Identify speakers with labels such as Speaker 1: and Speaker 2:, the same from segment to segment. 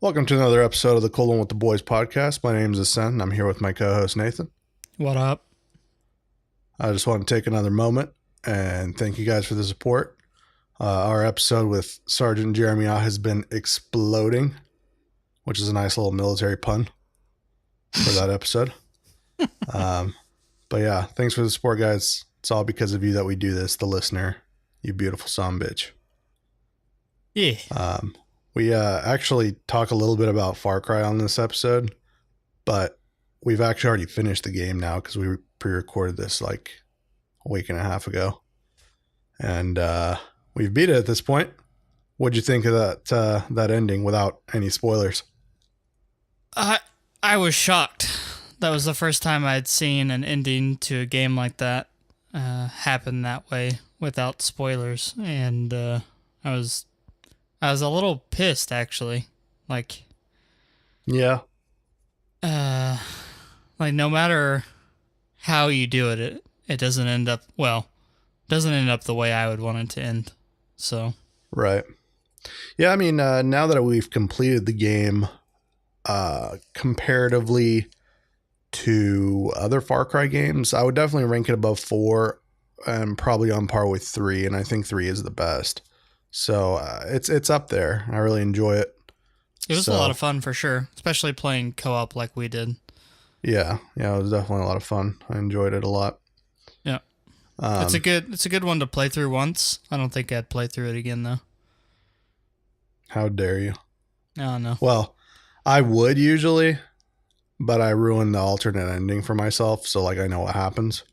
Speaker 1: Welcome to another episode of the Cold One with the Boys podcast. My name is Ascent, and I'm here with my co-host Nathan.
Speaker 2: What up?
Speaker 1: I just want to take another moment and thank you guys for the support. Our episode with Sergeant Jeremiah has been exploding, which is a nice little military pun for that episode. But yeah, thanks for the support, guys. It's all because of you that we do this, the listener, you beautiful son of a bitch.
Speaker 2: Yeah.
Speaker 1: We actually talk a little bit about Far Cry on this episode, but we've actually already finished the game now because we pre-recorded this like a week and a half ago, and we've beat it at this point. What'd you think of that ending without any spoilers?
Speaker 2: I was shocked. That was the first time I'd seen an ending to a game like that happen that way without spoilers, and I was a little pissed, actually.
Speaker 1: Yeah.
Speaker 2: No matter how you do it, it doesn't end up the way I would want it to end. So.
Speaker 1: Right. Yeah, I mean, now that we've completed the game, comparatively to other Far Cry games, I would definitely rank it above 4 and probably on par with 3, and I think 3 is the best. So it's up there. I really enjoy it.
Speaker 2: It was a lot of fun for sure, especially playing co-op like we did.
Speaker 1: Yeah, it was definitely a lot of fun. I enjoyed it a lot.
Speaker 2: Yeah, it's a good one to play through once. I don't think I'd play through it again though.
Speaker 1: How dare you?
Speaker 2: Oh no.
Speaker 1: Well, I would usually, but I ruined the alternate ending for myself, so I know what happens,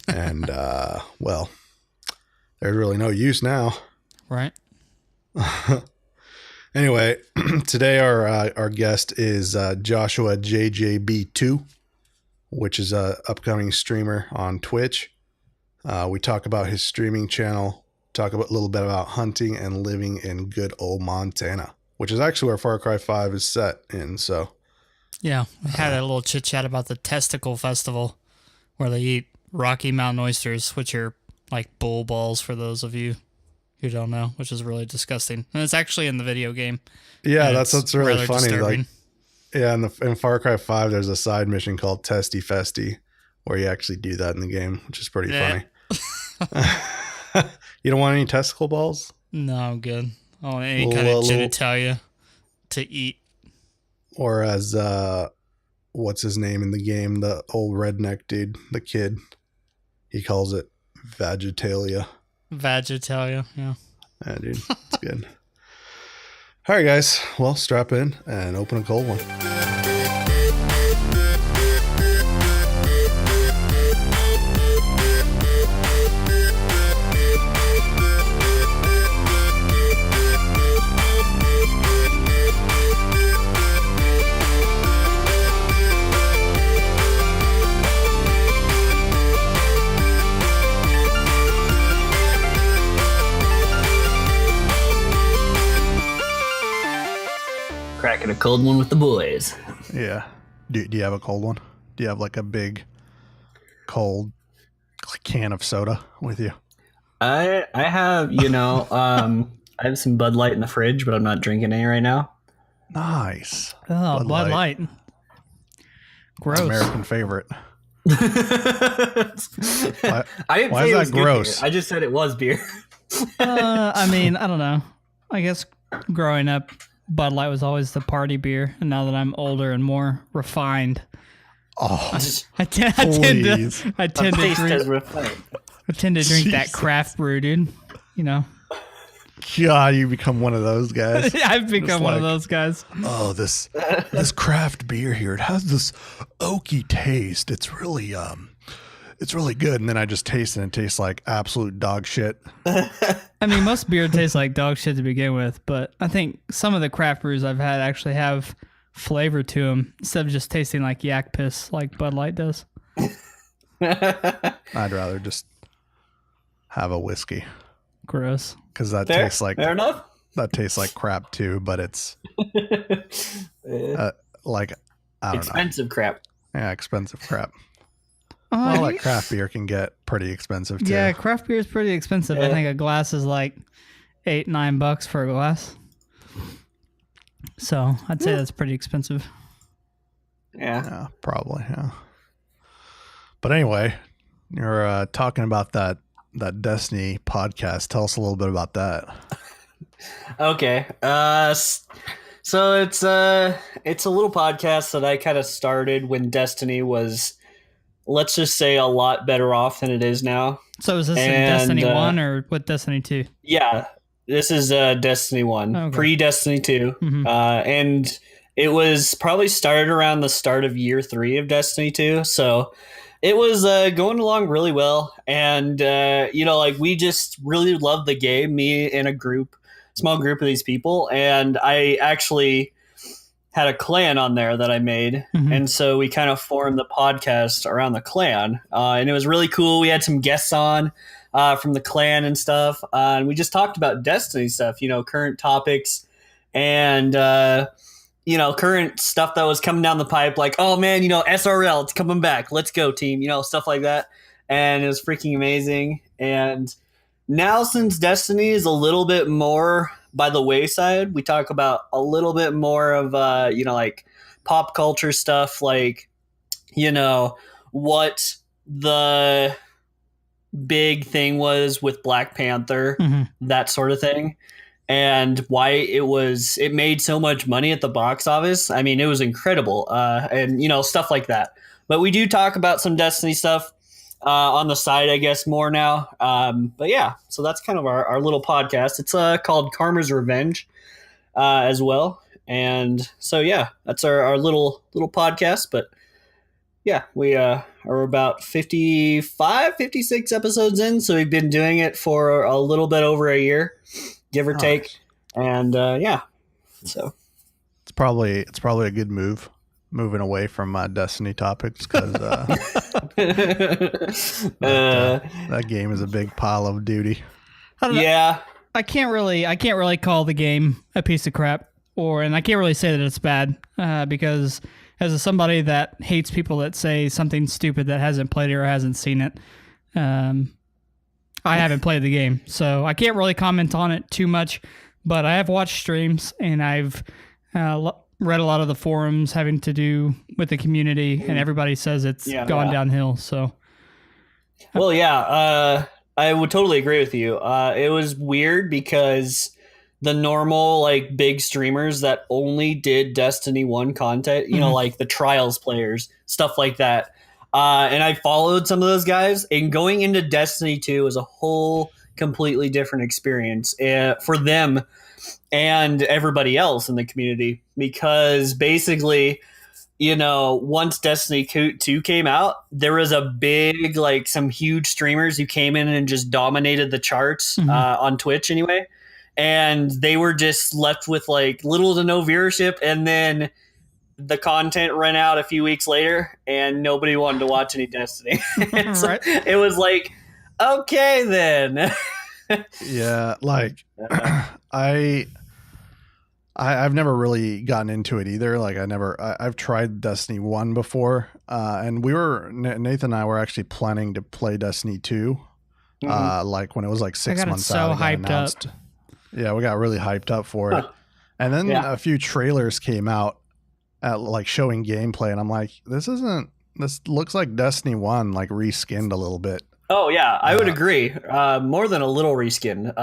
Speaker 1: and well, there's really no use now.
Speaker 2: Right.
Speaker 1: Anyway, today our guest is Joshuajjb2, which is a upcoming streamer on Twitch. We talk about his streaming channel, talk about a little bit about hunting and living in good old Montana, which is actually where Far Cry 5 is set in. So
Speaker 2: yeah, we had a little chit chat about the Testicle Festival, where they eat Rocky Mountain oysters, which are like bull balls for those of you who don't know, which is really disgusting. And it's actually in the video game.
Speaker 1: Yeah, that's what's really funny.
Speaker 2: Disturbing.
Speaker 1: In Far Cry 5, there's a side mission called Testy Festy where you actually do that in the game, which is pretty funny. You don't want any testicle balls?
Speaker 2: No, I'm good. I want any kind of genitalia to eat.
Speaker 1: Or as, what's his name in the game? The old redneck dude, the kid. He calls it vagitalia.
Speaker 2: Vagitalia, yeah.
Speaker 1: Yeah, dude, it's good. All right, guys. Well, strap in and open a cold one.
Speaker 3: Cracking a cold one with the boys.
Speaker 1: Yeah. Do you have a cold one? Do you have like a big cold can of soda with you?
Speaker 3: I have, I have some Bud Light in the fridge, but I'm not drinking any right now.
Speaker 1: Nice.
Speaker 2: Oh, Bud Light. Gross.
Speaker 1: American favorite.
Speaker 3: I didn't
Speaker 1: why
Speaker 3: say
Speaker 1: is
Speaker 3: it
Speaker 1: that
Speaker 3: was
Speaker 1: gross?
Speaker 3: Beer. I just said it was beer.
Speaker 2: I mean, I don't know. I guess growing up, Bud Light was always the party beer, and now that I'm older and more refined, I tend to drink that craft brew, dude.
Speaker 1: God, you become one of those guys.
Speaker 2: I've become one of those guys.
Speaker 1: Oh, this craft beer here, it has this oaky taste. It's really good. And then I just taste it and it tastes like absolute dog shit.
Speaker 2: I mean, most beer tastes like dog shit to begin with, but I think some of the craft brews I've had actually have flavor to them instead of just tasting like yak piss like Bud Light does.
Speaker 1: I'd rather just have a whiskey.
Speaker 2: Gross.
Speaker 1: Because that tastes like
Speaker 3: fair enough.
Speaker 1: That tastes like crap too, but it's like I don't know.
Speaker 3: Expensive crap.
Speaker 1: Yeah, expensive crap. Well, like craft beer can get pretty expensive too.
Speaker 2: Yeah, craft beer is pretty expensive. I think a glass is like $8-9 for a glass. So I'd say that's pretty expensive.
Speaker 3: Yeah.
Speaker 1: Probably. Yeah. But anyway, you're talking about that Destiny podcast. Tell us a little bit about that.
Speaker 3: Okay. So it's a little podcast that I kind of started when Destiny was, let's just say, a lot better off than it is now.
Speaker 2: So is this in Destiny 1 or what, Destiny 2?
Speaker 3: Yeah, this is Destiny 1,
Speaker 2: Okay.
Speaker 3: pre-Destiny 2.
Speaker 2: Mhm.
Speaker 3: And it was probably started around the start of year 3 of Destiny 2. So it was going along really well. And, we just really loved the game, me and small group of these people. And I actually had a clan on there that I made.
Speaker 2: Mhm.
Speaker 3: And so we kind of formed the podcast around the clan. And it was really cool. We had some guests on from the clan and stuff. And we just talked about Destiny stuff, current topics and, current stuff that was coming down the pipe. Like, oh man, SRL, it's coming back. Let's go, team, stuff like that. And it was freaking amazing. And now, since Destiny is a little bit more by the wayside, we talk about a little bit more of, like pop culture stuff, like, what the big thing was with Black Panther, that sort of thing, and why it made so much money at the box office. I mean, it was incredible, and, stuff like that. But we do talk about some Destiny stuff on the side, I guess, more now. But yeah, so that's kind of our little podcast. It's called Karma's Revenge as well. And so, yeah, that's our little podcast. But yeah, we are about 55, 56 episodes in. So we've been doing it for a little bit over a year, give or take. And yeah, so
Speaker 1: it's probably a good move. Moving away from my Destiny topics because that game is a big pile of duty.
Speaker 3: Yeah,
Speaker 2: I can't really call the game a piece of crap, and I can't really say that it's bad because as somebody that hates people that say something stupid that hasn't played it or hasn't seen it, I haven't played the game, so I can't really comment on it too much. But I have watched streams and I've read a lot of the forums having to do with the community, and everybody says it's gone downhill. So,
Speaker 3: well, yeah, I would totally agree with you. It was weird because the normal like big streamers that only did Destiny 1 content, like the Trials players, stuff like that. And I followed some of those guys, and going into Destiny 2 was a whole completely different experience for them and everybody else in the community, because basically, once Destiny 2 came out, there was a big, like some huge streamers who came in and just dominated the charts on Twitch anyway. And they were just left with like little to no viewership. And then the content ran out a few weeks later and nobody wanted to watch any Destiny. So
Speaker 2: Right.
Speaker 3: It was like, okay, then.
Speaker 1: Yeah. Like I've never really gotten into it either. Like I've tried Destiny 1 before. And Nathan and I were actually planning to play Destiny 2. Like when it was like 6 months out.
Speaker 2: So hyped up.
Speaker 1: Yeah, we got really hyped up for it. And then a few trailers came out at like showing gameplay, and I'm like, this looks like Destiny 1 like reskinned a little bit.
Speaker 3: Oh yeah, I would agree. More than a little reskin.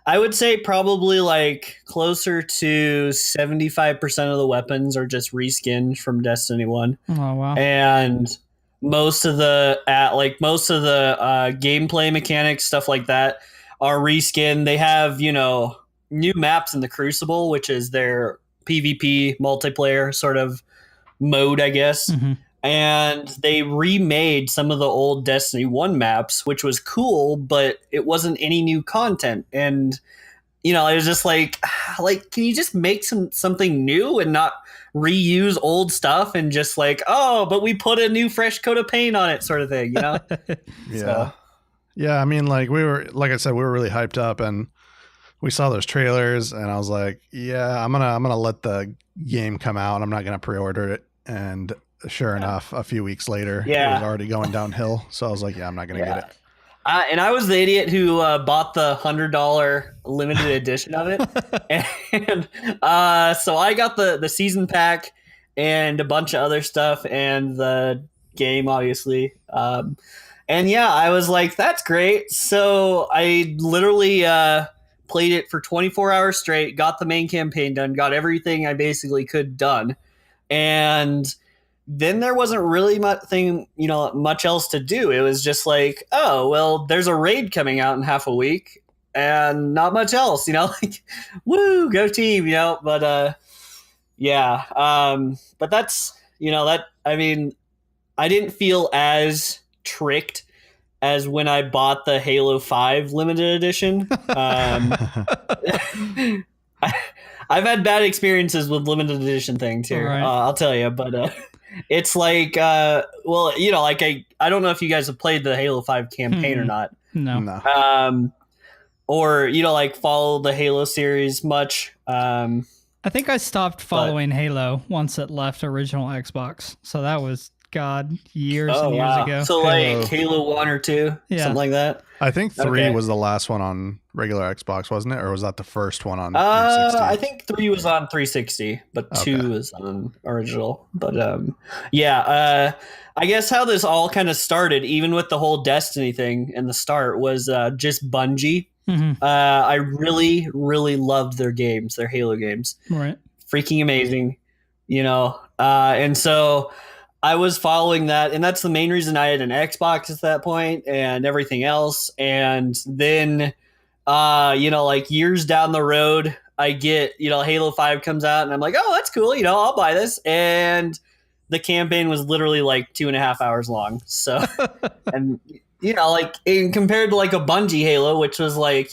Speaker 3: I would say probably like closer to 75% of the weapons are just reskinned from Destiny 1.
Speaker 2: Oh wow.
Speaker 3: And most of the gameplay mechanics, stuff like that, are reskinned. They have, new maps in the Crucible, which is their PvP multiplayer sort of mode, I guess. And they remade some of the old Destiny 1 maps, which was cool, but it wasn't any new content. And, it was just like, can you just make something new and not reuse old stuff and just like, oh, but we put a new fresh coat of paint on it sort of thing,
Speaker 1: Yeah.
Speaker 3: So.
Speaker 1: Yeah, I mean, like we were really hyped up, and we saw those trailers, and I was like, yeah, I'm gonna let the game come out. I'm not gonna pre-order it. And sure enough, a few weeks later, it was already going downhill. So I was like, yeah, I'm not gonna get it.
Speaker 3: And I was the idiot who bought the $100 limited edition of it, and so I got the season pack and a bunch of other stuff and the game, obviously. And yeah, I was like, that's great. So I literally played it for 24 hours straight, got the main campaign done, got everything I basically could done, and then there wasn't really much else to do. It was just like, oh, well, there's a raid coming out in half a week and not much else, like, woo, go team, but yeah. But that's, I mean, I didn't feel as tricked as when I bought the Halo 5 limited edition. I've had bad experiences with limited edition things here.
Speaker 2: Right.
Speaker 3: I'll tell you, but it's like, well, like I don't know if you guys have played the Halo 5 campaign or not.
Speaker 2: No.
Speaker 3: Or like follow the Halo series much.
Speaker 2: I think I stopped following Halo once it left original Xbox. So that was years and years ago.
Speaker 3: So like Halo 1 or 2, something like that.
Speaker 1: I think 3 was the last one on regular Xbox, wasn't it? Or was that the first one on 360?
Speaker 3: I think 3 was on 360, but 2 was on original. But I guess how this all kind of started, even with the whole Destiny thing in the start, was just Bungie.
Speaker 2: Mm-hmm.
Speaker 3: I really, really loved their games, their Halo games.
Speaker 2: Right.
Speaker 3: Freaking amazing, and so I was following that, and that's the main reason I had an Xbox at that point and everything else. And then, like years down the road, I get, Halo 5 comes out and I'm like, oh, that's cool. I'll buy this. And the campaign was literally like 2.5 hours long. So, and, like compared to like a Bungie Halo, which was like,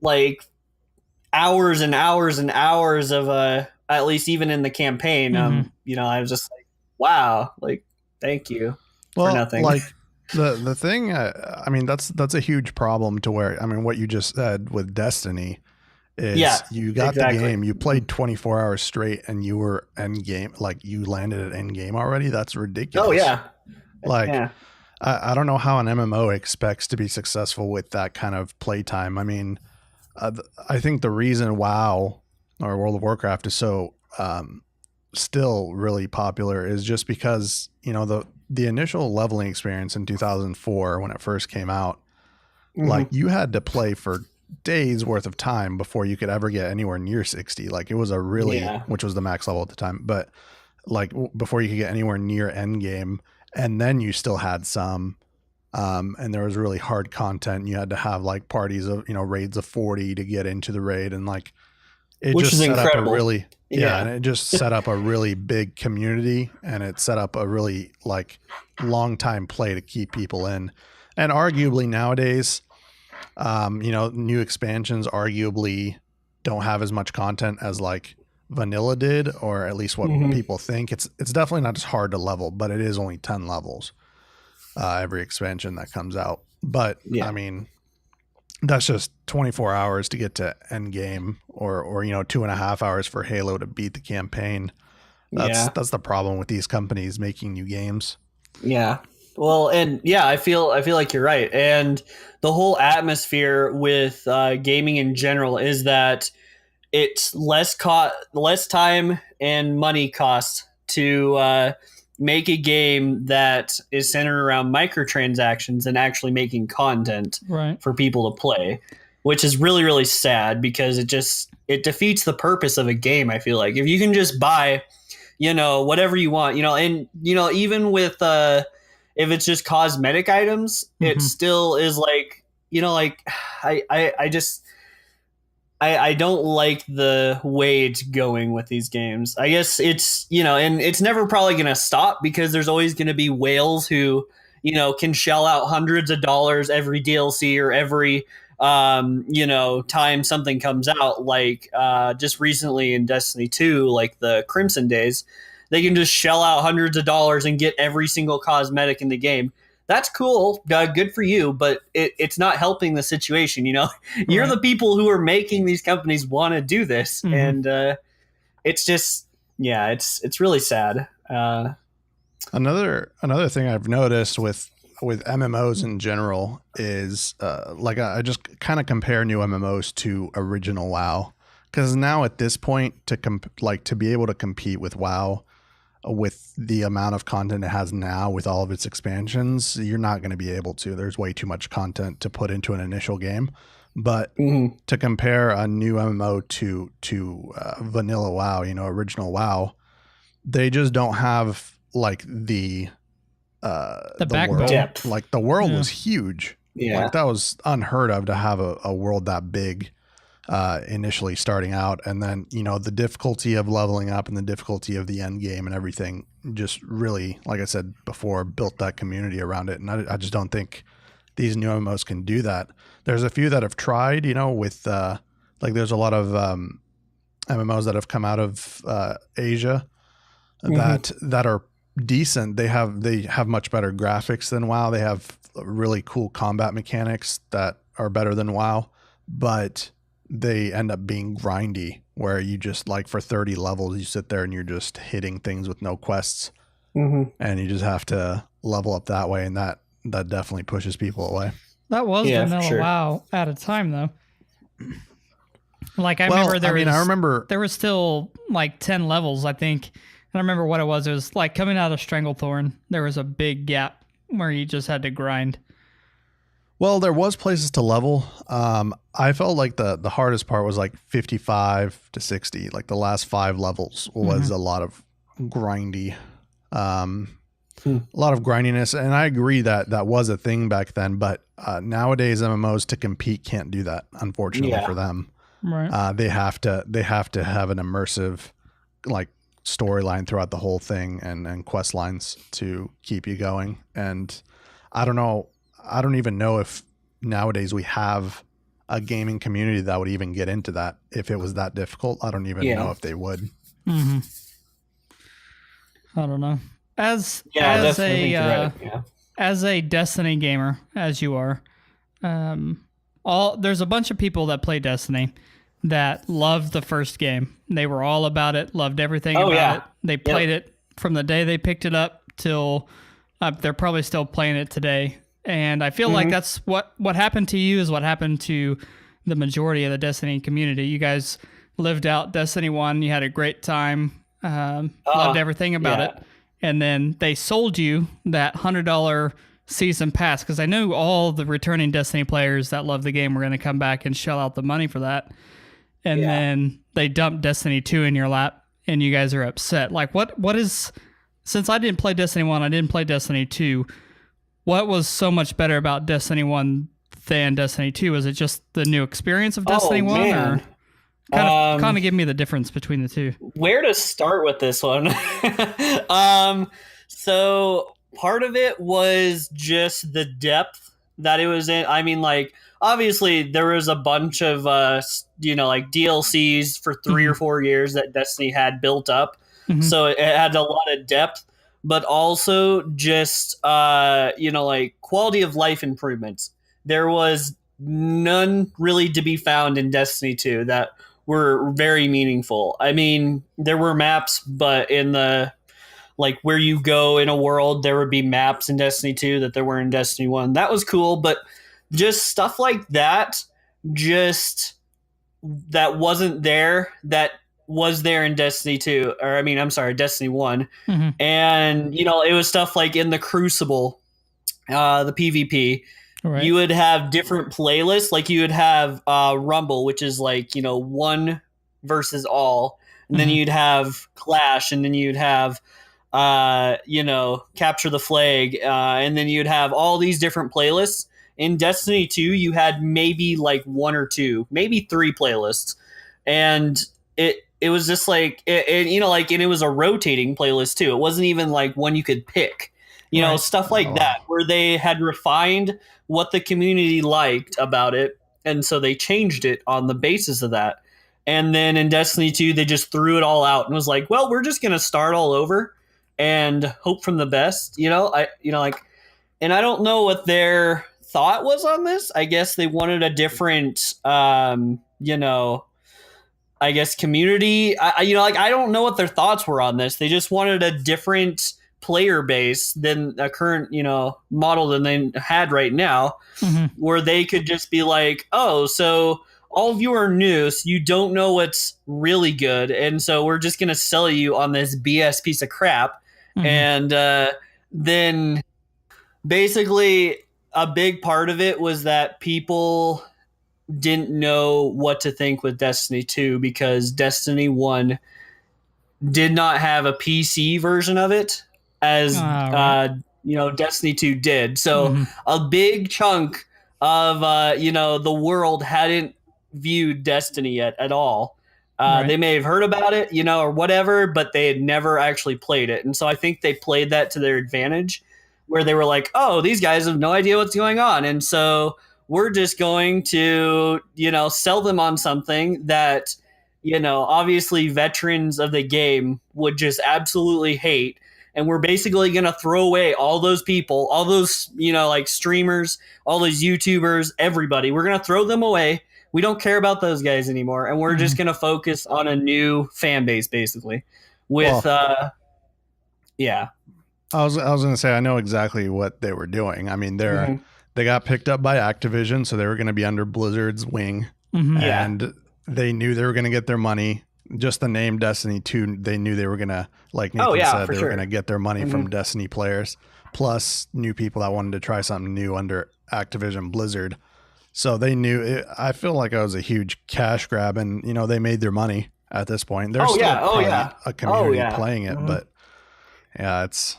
Speaker 3: like hours and hours and hours of, at least even in the campaign, I was just like, wow, like, thank you for nothing.
Speaker 1: Like the thing, I mean, that's a huge problem to where, I mean, what you just said with Destiny is you got the game, you played 24 hours straight and you were end game, like you landed at end game already. That's ridiculous.
Speaker 3: Oh yeah.
Speaker 1: Like, I don't know how an MMO expects to be successful with that kind of playtime. I mean, I think the reason WoW or World of Warcraft is so, still really popular is just because the initial leveling experience in 2004 when it first came out, like you had to play for days worth of time before you could ever get anywhere near 60. Like it was a really which was the max level at the time, but like before you could get anywhere near end game, and then you still had some and there was really hard content. You had to have like parties of raids of 40 to get into the raid, and like it
Speaker 3: which
Speaker 1: just
Speaker 3: is
Speaker 1: set
Speaker 3: incredible.
Speaker 1: up a really and it just set up a really big community, and it set up a really like long time play to keep people in. And arguably nowadays, new expansions arguably don't have as much content as like vanilla did, or at least what people think. It's definitely not as hard to level, but it is only 10 levels every expansion that comes out. But I mean, that's just 24 hours to get to end game, or 2.5 hours for Halo to beat the campaign. That's the problem with these companies making new games.
Speaker 3: Yeah. Well, and I feel like you're right. And the whole atmosphere with gaming in general is that it's less time and money cost to make a game that is centered around microtransactions and actually making content for people to play, which is really, really sad because it defeats the purpose of a game. I feel like if you can just buy, whatever you want, and, even with, if it's just cosmetic items, it still is like, like I don't like the way it's going with these games. I guess it's, and it's never probably going to stop because there's always going to be whales who, can shell out hundreds of dollars every DLC or every, time something comes out. Like just recently in Destiny 2, like the Crimson Days, they can just shell out hundreds of dollars and get every single cosmetic in the game. That's cool. Good for you, but it's not helping the situation. You're the people who are making these companies want to do this, and it's just, it's really sad.
Speaker 1: Another thing I've noticed with with MMOs in general is like I just kind of compare new MMOs to original WoW, because now at this point to be able to compete with WoW with the amount of content it has now with all of its expansions, you're not going to be able to. There's way too much content to put into an initial game. But to compare a new MMO to vanilla WoW, original WoW, they just don't have like the
Speaker 2: backbone.
Speaker 1: world.
Speaker 3: Depth.
Speaker 1: Like the world was huge.
Speaker 3: Yeah.
Speaker 1: Like that was unheard of to have a world that big initially starting out, and then the difficulty of leveling up and the difficulty of the end game and everything just really, like I said before, built that community around it. And I just don't think these new MMOs can do that. There's a few that have tried, with like there's a lot of MMOs that have come out of Asia that are decent. They have much better graphics than WoW. They have really cool combat mechanics that are better than WoW, but they end up being grindy, where you just like for 30 levels you sit there and you're just hitting things with no quests, and you just have to level up that way, and that definitely pushes people away.
Speaker 2: That was vanilla WoW at a time, though. Like I remember there was still like 10 levels, I think. And I remember what it was. It was like coming out of Stranglethorn, there was a big gap where you just had to grind.
Speaker 1: Well, there was places to level. I felt like the hardest part was like 55 to 60. Like the last 5 levels was a lot of grindy, a lot of grindiness. And I agree that was a thing back then. But nowadays MMOs to compete can't do that, unfortunately for them.
Speaker 2: Right.
Speaker 1: They have to have an immersive like storyline throughout the whole thing and quest lines to keep you going. And I don't even know if nowadays we have a gaming community that would even get into that if it was that difficult. I don't even know if they would.
Speaker 2: I don't know. As a Destiny gamer, as you are, there's a bunch of people that play Destiny that loved the first game. They were all about it, loved everything about it. They played it from the day they picked it up till they're probably still playing it today. And I feel like that's what happened to you is what happened to the majority of the Destiny community. You guys lived out Destiny 1. You had a great time, loved everything about it. And then they sold you that $100 season pass, because I knew all the returning Destiny players that love the game were going to come back and shell out the money for that. And then they dumped Destiny 2 in your lap, and you guys are upset. Like, what is... Since I didn't play Destiny 1, I didn't play Destiny 2... What was so much better about Destiny 1 than Destiny 2? Was it just the new experience of Destiny 1?
Speaker 3: Man.
Speaker 2: Or kind of give me the difference between the two.
Speaker 3: Where to start with this one? So part of it was just the depth that it was in. I mean, like, obviously there was a bunch of, like DLCs for 3 or 4 years that Destiny had built up. So it had a lot of depth. But also just, like quality of life improvements. There was none really to be found in Destiny 2 that were very meaningful. I mean, there were maps, but in the, like where you go in a world, there would be maps in Destiny 2 that there were in Destiny 1. That was cool, but just stuff like that, that wasn't there, that was there in Destiny 2, or Destiny 1. And, it was stuff like in the Crucible, the PvP, you would have different playlists. Like you would have Rumble, which is like, one versus all. And then you'd have Clash, and then you'd have, Capture the Flag. And then you'd have all these different playlists. In Destiny 2, you had maybe like 1 or 2, maybe 3 playlists. And it was just like, and it was a rotating playlist too. It wasn't even like one you could pick, stuff like that, where they had refined what the community liked about it. And so they changed it on the basis of that. And then in Destiny 2, they just threw it all out and was like, well, we're just going to start all over and hope from the best, and I don't know what their thought was on this. I guess they wanted a different, community. I don't know what their thoughts were on this. They just wanted a different player base than a current, model than they had right now, where they could just be like, oh, so all of you are new, so you don't know what's really good, and so we're just going to sell you on this BS piece of crap. And then basically a big part of it was that people didn't know what to think with Destiny 2 because Destiny 1 did not have a PC version of it as Destiny 2 did. So a big chunk of the world hadn't viewed Destiny yet at all. They may have heard about it, or whatever, but they had never actually played it. And so I think they played that to their advantage, where they were like, oh, these guys have no idea what's going on. And so we're just going to, sell them on something that, obviously veterans of the game would just absolutely hate. And we're basically going to throw away all those people, all those, like streamers, all those YouTubers, everybody. We're going to throw them away. We don't care about those guys anymore. And we're just going to focus on a new fan base, basically. With, yeah.
Speaker 1: I was going to say, I know exactly what they were doing. I mean, they got picked up by Activision, so they were going to be under Blizzard's wing. And they knew they were going to get their money. Just the name Destiny 2, they knew they were going to, like Nathan said, they were going to get their money from Destiny players, plus new people that wanted to try something new under Activision Blizzard. So they knew it. I feel like it was a huge cash grab, and they made their money at this point. There's still a community playing it, but it's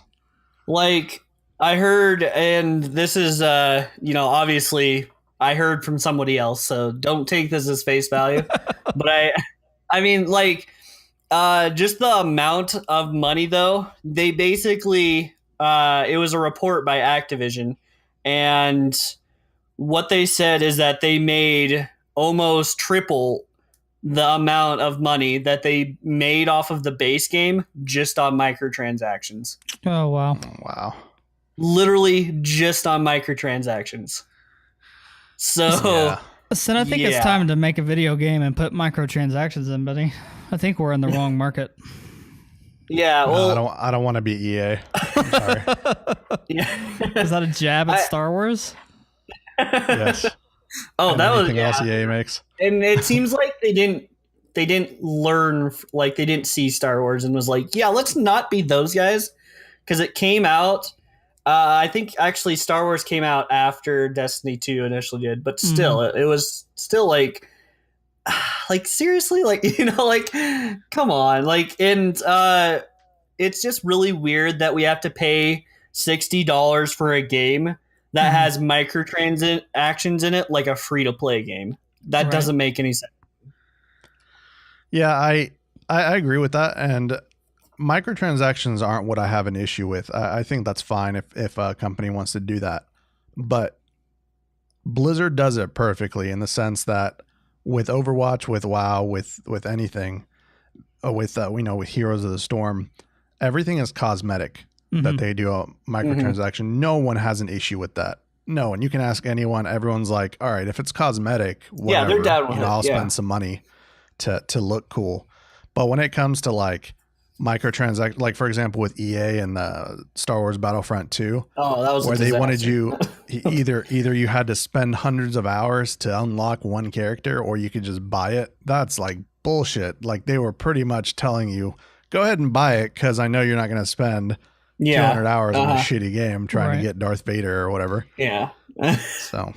Speaker 3: like I heard, and this is obviously I heard from somebody else, so don't take this as face value. But I mean, like, just the amount of money, though, they basically, it was a report by Activision, and what they said is that they made almost triple the amount of money that they made off of the base game just on microtransactions.
Speaker 2: Oh, wow.
Speaker 1: Wow.
Speaker 3: Literally just on microtransactions. So...
Speaker 2: So I think it's time to make a video game and put microtransactions in, buddy. I think we're in the wrong market.
Speaker 3: Yeah, well,
Speaker 1: no, I don't want to be EA. I'm sorry.
Speaker 2: Is that a jab at Star Wars?
Speaker 1: Yes.
Speaker 3: Oh,
Speaker 1: and
Speaker 3: that was
Speaker 1: anything else EA makes.
Speaker 3: And it seems like they didn't learn, like they didn't see Star Wars and was like, yeah, let's not be those guys, because it came out. I think actually Star Wars came out after Destiny 2 initially did, but still, it was still like seriously, like, like, come on, like, and it's just really weird that we have to pay $60 for a game that has microtransactions in it, like a free-to-play game. That doesn't make any sense.
Speaker 1: Yeah, I agree with that, and microtransactions aren't what I have an issue with. I think that's fine if a company wants to do that. But Blizzard does it perfectly in the sense that with Overwatch, with WoW, with anything, with Heroes of the Storm, everything is cosmetic that they do a microtransaction. No one has an issue with that. No one. You can ask anyone. Everyone's like, all right, if it's cosmetic, whatever,
Speaker 3: they're down with it.
Speaker 1: I'll spend some money to look cool. But when it comes to like microtransact, like for example with EA and the Star Wars Battlefront 2,
Speaker 3: that was
Speaker 1: where they wanted you either you had to spend hundreds of hours to unlock one character, or you could just buy it. That's like bullshit. Like they were pretty much telling you, go ahead and buy it because I know you're not going to spend 200 hours on a shitty game trying to get Darth Vader or whatever.
Speaker 3: Yeah.
Speaker 1: So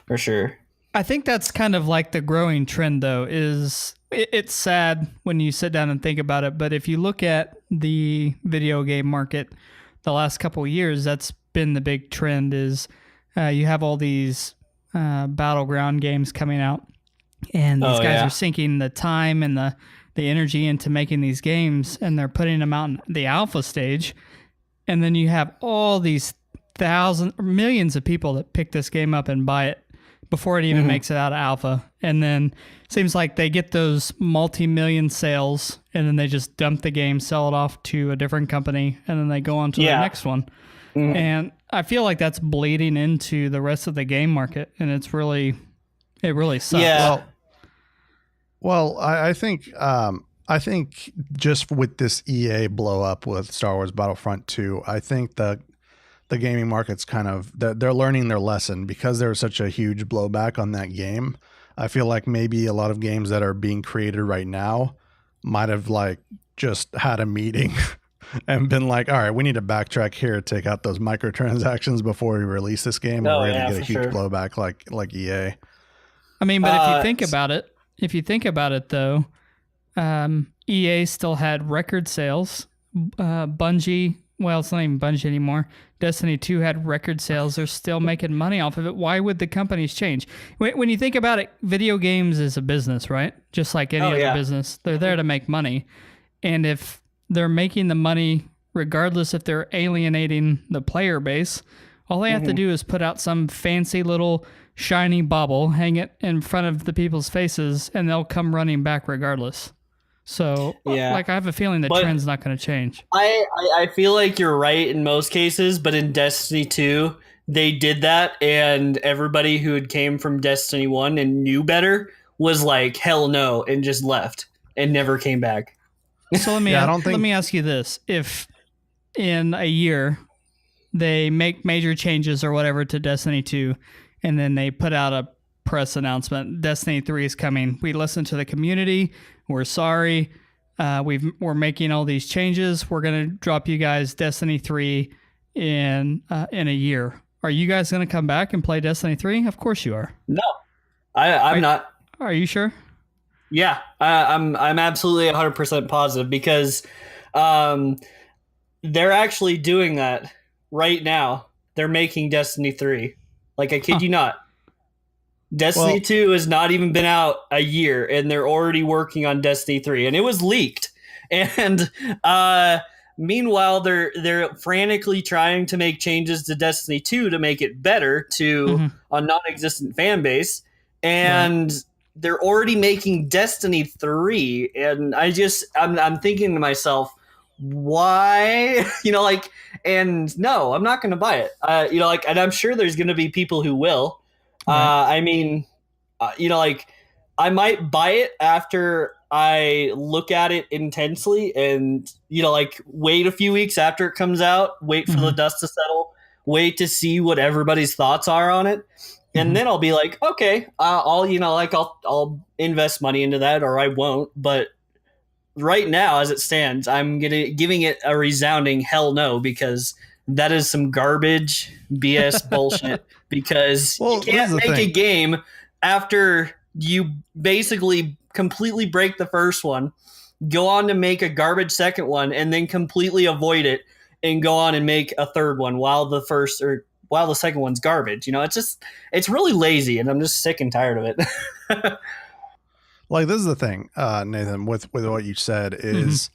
Speaker 3: for sure.
Speaker 2: I think that's kind of like the growing trend, though, is it's sad when you sit down and think about it. But if you look at the video game market the last couple of years, that's been the big trend is you have all these battleground games coming out, and these guys are sinking the time and the energy into making these games, and they're putting them out in the alpha stage. And then you have all these thousands or millions of people that pick this game up and buy it before it even makes it out of alpha. And then seems like they get those multi-million sales, and then they just dump the game, sell it off to a different company, and then they go on to the next one. And I feel like that's bleeding into the rest of the game market, and it really sucks.
Speaker 1: Well, I think I think just with this EA blow up with Star Wars Battlefront 2, I think the gaming market's kind of they're learning their lesson because there was such a huge blowback on that game. I feel like maybe a lot of games that are being created right now might have like just had a meeting and been like, all right, we need to backtrack here, take out those microtransactions before we release this game.
Speaker 3: Oh,
Speaker 1: We're
Speaker 3: yeah,
Speaker 1: going to get a huge
Speaker 3: sure.
Speaker 1: blowback like EA.
Speaker 2: I mean, but if you think about it though, EA still had record sales. Bungie, well, it's not even Bungie anymore. Destiny 2 had record sales. They're still making money off of it. Why would the companies change? When you think about it, video games is a business, right? Just like any other business. They're there to make money. And if they're making the money, regardless if they're alienating the player base, all they have to do is put out some fancy little shiny bauble, hang it in front of the people's faces, and they'll come running back regardless. So, like, I have a feeling the trend's not going to change.
Speaker 3: I feel like you're right in most cases, but in Destiny 2, they did that, and everybody who had came from Destiny 1 and knew better was like, hell no, and just left and never came back.
Speaker 2: So let me ask you this. If in a year they make major changes or whatever to Destiny 2, and then they put out a press announcement, Destiny 3 is coming. We listened to the community. We're sorry. We're making all these changes. We're going to drop you guys Destiny 3 in a year. Are you guys going to come back and play Destiny 3? Of course you are.
Speaker 3: No, I'm not.
Speaker 2: Are you sure?
Speaker 3: Yeah, I'm absolutely 100% positive because they're actually doing that right now. They're making Destiny 3. Like, I kid you not. Destiny 2 has not even been out a year, and they're already working on Destiny 3, and it was leaked. And meanwhile, they're frantically trying to make changes to Destiny 2 to make it better to a non-existent fan base, and they're already making Destiny 3. And I'm thinking to myself, why? And no, I'm not going to buy it. And I'm sure there's going to be people who will. I mean, I might buy it after I look at it intensely and, wait a few weeks after it comes out, wait for the dust to settle, wait to see what everybody's thoughts are on it. And then I'll be like, okay, I'll invest money into that, or I won't. But right now, as it stands, I'm giving it a resounding hell no, because that is some garbage BS bullshit. Because you can't make a game after you basically completely break the first one, go on to make a garbage second one, and then completely avoid it and go on and make a third one while the second one's garbage. It's really lazy, and I'm just sick and tired of it.
Speaker 1: Like, this is the thing, Nathan, with what you said is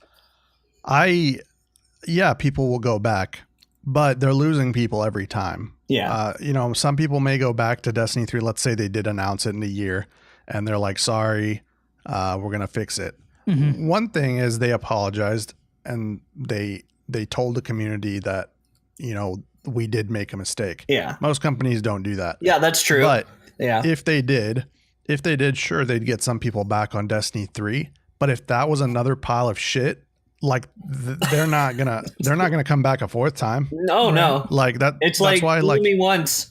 Speaker 1: people will go back, but they're losing people every time.
Speaker 3: Yeah.
Speaker 1: Some people may go back to Destiny 3. Let's say they did announce it in a year and they're like, sorry, we're going to fix it. One thing is they apologized and they told the community that, we did make a mistake.
Speaker 3: Yeah.
Speaker 1: Most companies don't do that.
Speaker 3: Yeah, that's true.
Speaker 1: But if they did, sure, they'd get some people back on Destiny 3. But if that was another pile of shit, like they're not gonna come back a fourth time.
Speaker 3: No.
Speaker 1: Like that.
Speaker 3: It's
Speaker 1: that's
Speaker 3: like
Speaker 1: why,
Speaker 3: fool me once,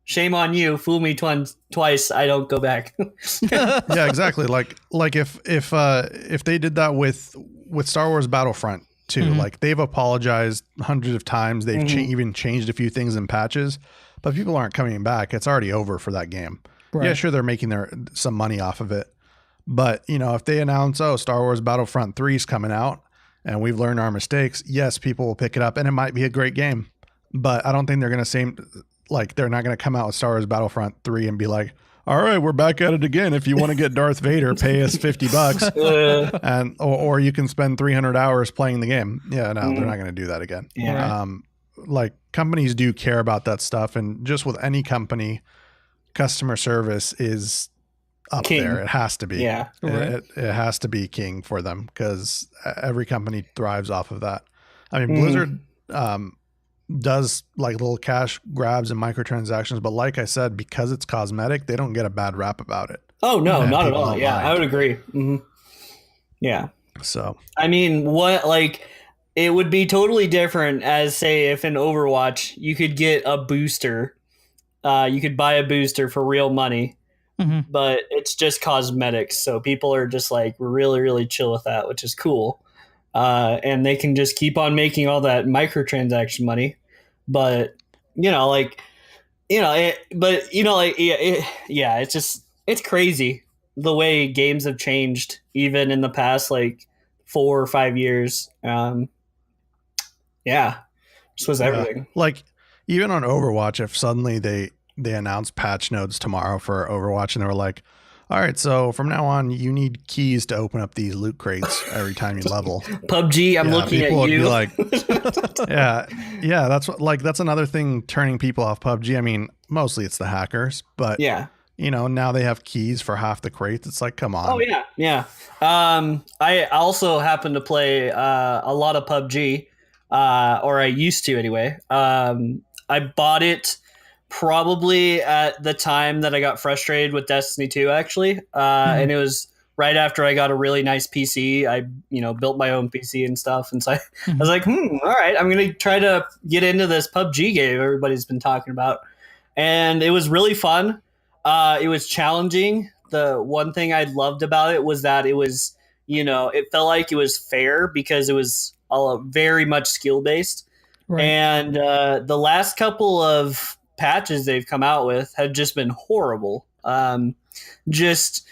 Speaker 3: shame on you. Fool me twice, I don't go back.
Speaker 1: Yeah, exactly. Like if they did that with Star Wars Battlefront 2, like they've apologized hundreds of times. They've even changed a few things in patches, but people aren't coming back. It's already over for that game. Right. Yeah, sure, they're making some money off of it. But, if they announce, Star Wars Battlefront 3 is coming out and we've learned our mistakes, yes, people will pick it up and it might be a great game. But I don't think they're going to say, like, they're not going to come out with Star Wars Battlefront 3 and be like, all right, we're back at it again. If you want to get Darth Vader, pay us $50 and or you can spend 300 hours playing the game. Yeah, no, they're not going to do that again.
Speaker 3: Yeah.
Speaker 1: Like, companies do care about that stuff. And just with any company, customer service is up king. There. It has to be.
Speaker 3: Yeah.
Speaker 1: It has to be king for them because every company thrives off of that. I mean, Blizzard does like little cash grabs and microtransactions, but like I said, because it's cosmetic, they don't get a bad rap about it.
Speaker 3: Oh no, not at all. Yeah, I would agree. Yeah.
Speaker 1: So
Speaker 3: I mean, what like it would be totally different as say if in Overwatch you could get a booster. You could buy a booster for real money,
Speaker 2: Hmm.
Speaker 3: but it's just cosmetics. So people are just like really, really chill with that, which is cool. And they can just keep on making all that microtransaction money. But like yeah, it's just it's crazy the way games have changed even in the past like 4 or 5 years. Yeah, this was
Speaker 1: yeah,
Speaker 3: everything.
Speaker 1: like even on Overwatch, if suddenly they announce patch notes tomorrow for Overwatch and they were like, all right, so from now on you need keys to open up these loot crates every time you level.
Speaker 3: PUBG, I'm looking at
Speaker 1: people would be
Speaker 3: you.
Speaker 1: like, yeah, that's another thing turning people off PUBG. I mean, mostly it's the hackers, but
Speaker 3: Yeah.
Speaker 1: now they have keys for half the crates. It's like, come on.
Speaker 3: Oh yeah, yeah. I also happen to play a lot of PUBG, or I used to anyway. I bought it probably at the time that I got frustrated with Destiny 2, actually, and it was right after I got a really nice PC. I built my own PC and stuff, and so I was like, all right, I'm gonna try to get into this PUBG game everybody's been talking about, and it was really fun. It was challenging. The one thing I loved about it was that it was, it felt like it was fair because it was all very much skill based.
Speaker 2: Right.
Speaker 3: And the last couple of patches they've come out with have just been horrible. Just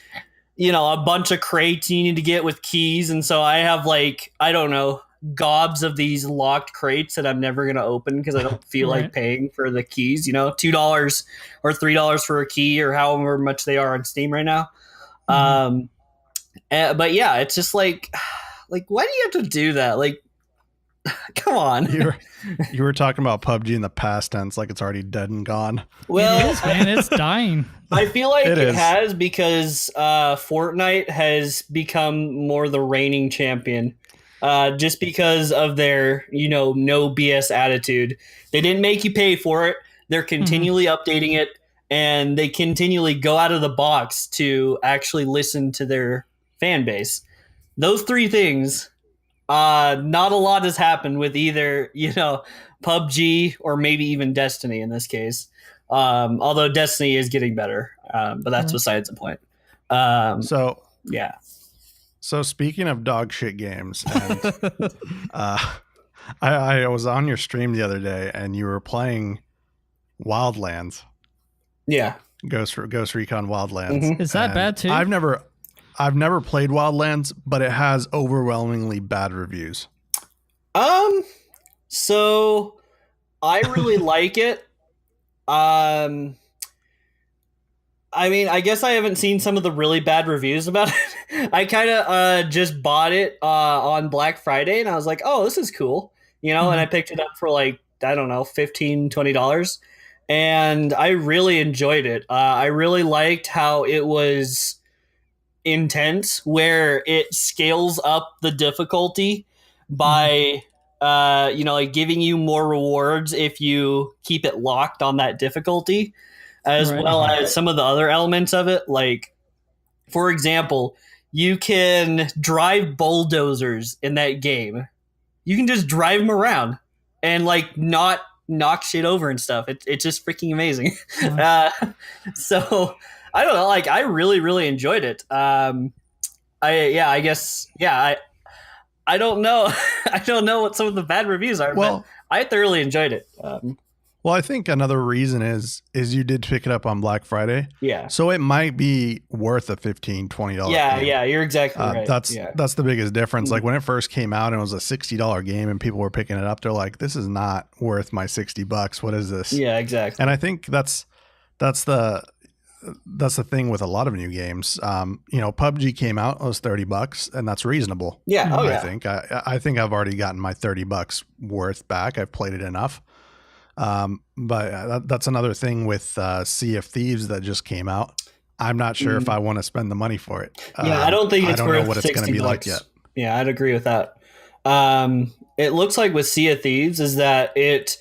Speaker 3: a bunch of crates you need to get with keys, and so I have like I don't know gobs of these locked crates that I'm never gonna open because I don't feel
Speaker 2: Right.
Speaker 3: like paying for the keys. $2 or $3 for a key or however much they are on Steam right now. But yeah, it's just like why do you have to do that? Like, come on.
Speaker 1: You were talking about PUBG in the past tense, like it's already dead and gone.
Speaker 3: Well,
Speaker 2: It is, man. It's dying.
Speaker 3: I feel like
Speaker 1: It
Speaker 3: it
Speaker 1: is.
Speaker 3: has because Fortnite has become more the reigning champion. Just because of their, no BS attitude. They didn't make you pay for it. They're continually updating it, and they continually go out of the box to actually listen to their fan base. Those three things, not a lot has happened with either, PUBG or maybe even Destiny in this case. Although Destiny is getting better, but that's besides the point.
Speaker 1: So
Speaker 3: Yeah.
Speaker 1: So speaking of dog shit games, and I was on your stream the other day, and you were playing Wildlands,
Speaker 3: Yeah.
Speaker 1: Ghost Recon Wildlands.
Speaker 3: Mhm.
Speaker 2: Is that
Speaker 1: And
Speaker 2: bad too?
Speaker 1: I've never played Wildlands, but it has overwhelmingly bad reviews.
Speaker 3: So I really like it. I mean, I guess I haven't seen some of the really bad reviews about it. I kind of just bought it on Black Friday, and I was like, oh, this is cool. And I picked it up for like, I don't know, $15-$20. And I really enjoyed it. I really liked how it was intense, where it scales up the difficulty by, like giving you more rewards if you keep it locked on that difficulty, as
Speaker 2: Right.
Speaker 3: well as some of the other elements of it. Like, for example, you can drive bulldozers in that game. You can just drive them around and like not knock shit over and stuff. It's just freaking amazing. So I don't know. Like, I really, really enjoyed it. I don't know. I don't know what some of the bad reviews are,
Speaker 1: Well,
Speaker 3: but I thoroughly enjoyed it.
Speaker 1: Well, I think another reason is you did pick it up on Black Friday,
Speaker 3: Yeah.
Speaker 1: so it might be worth a $15-$20.
Speaker 3: Yeah,
Speaker 1: game.
Speaker 3: yeah, you're exactly right.
Speaker 1: That's the biggest difference. Like when it first came out and it was a $60 game and people were picking it up, they're like, "This is not worth my $60. What is this?"
Speaker 3: Yeah, exactly.
Speaker 1: And I think that's the thing with a lot of new games. PUBG came out, it was $30, and that's reasonable.
Speaker 3: Yeah. Oh,
Speaker 1: I
Speaker 3: yeah.
Speaker 1: think I think I've already gotten my $30 worth back. I've played it enough. But that's another thing with Sea of Thieves that just came out. I'm not sure if I want to spend the money for it.
Speaker 3: Yeah, I don't think it's worth
Speaker 1: know what it's going to be like yet.
Speaker 3: Yeah, I'd agree with that. It looks like with Sea of Thieves is that it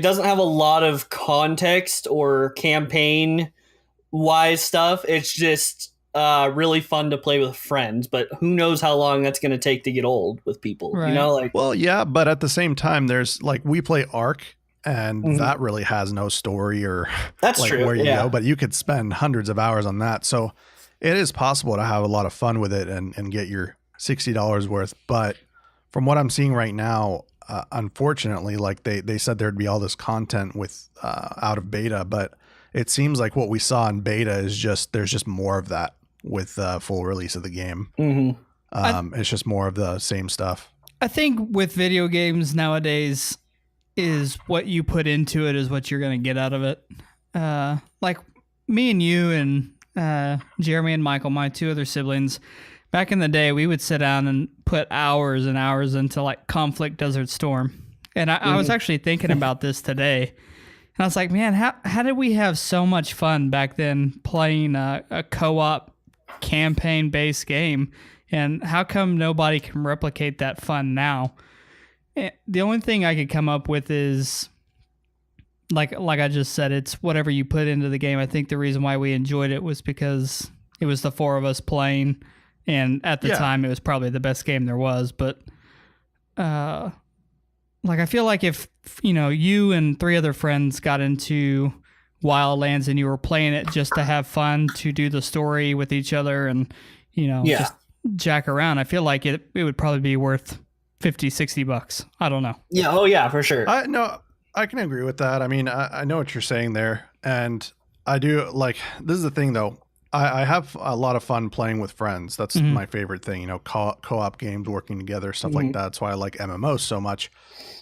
Speaker 3: doesn't have a lot of context or campaign wise stuff. It's just really fun to play with friends, but who knows how long that's going to take to get old with people,
Speaker 2: Right.
Speaker 3: you know, like,
Speaker 1: Well, yeah, but at the same time, there's like we play Ark, and
Speaker 3: Mhm.
Speaker 1: that really has no story or
Speaker 3: that's
Speaker 1: like
Speaker 3: true.
Speaker 1: where you
Speaker 3: Yeah.
Speaker 1: go, but you could spend hundreds of hours on that. So it is possible to have a lot of fun with it and get your $60 worth. But from what I'm seeing right now, unfortunately, like they said there'd be all this content with out of beta, but it seems like what we saw in beta is just there's just more of that with full release of the game.
Speaker 3: Mm-hmm.
Speaker 1: It's just more of the same stuff.
Speaker 2: I think with video games nowadays, is what you put into it is what you're going to get out of it. Like me and you and Jeremy and Michael, my two other siblings, back in the day, we would sit down and put hours and hours into like Conflict Desert Storm. And I was actually thinking about this today. And I was like, man, how did we have so much fun back then playing a co-op campaign-based game? And how come nobody can replicate that fun now? The only thing I could come up with is, like I just said, it's whatever you put into the game. I think the reason why we enjoyed it was because it was the four of us playing, and at the time it was probably the best game there was. But like I feel like if you and three other friends got into Wildlands and you were playing it just to have fun, to do the story with each other, and just jack around, I feel like it would probably be worth $50-$60. I don't know.
Speaker 3: Yeah. Oh yeah, for sure.
Speaker 1: I can agree with that. I mean, I know what you're saying there, and I do like. This is the thing, though. I have a lot of fun playing with friends. That's my favorite thing. Co-op games, working together, stuff like that. That's why I like MMOs so much.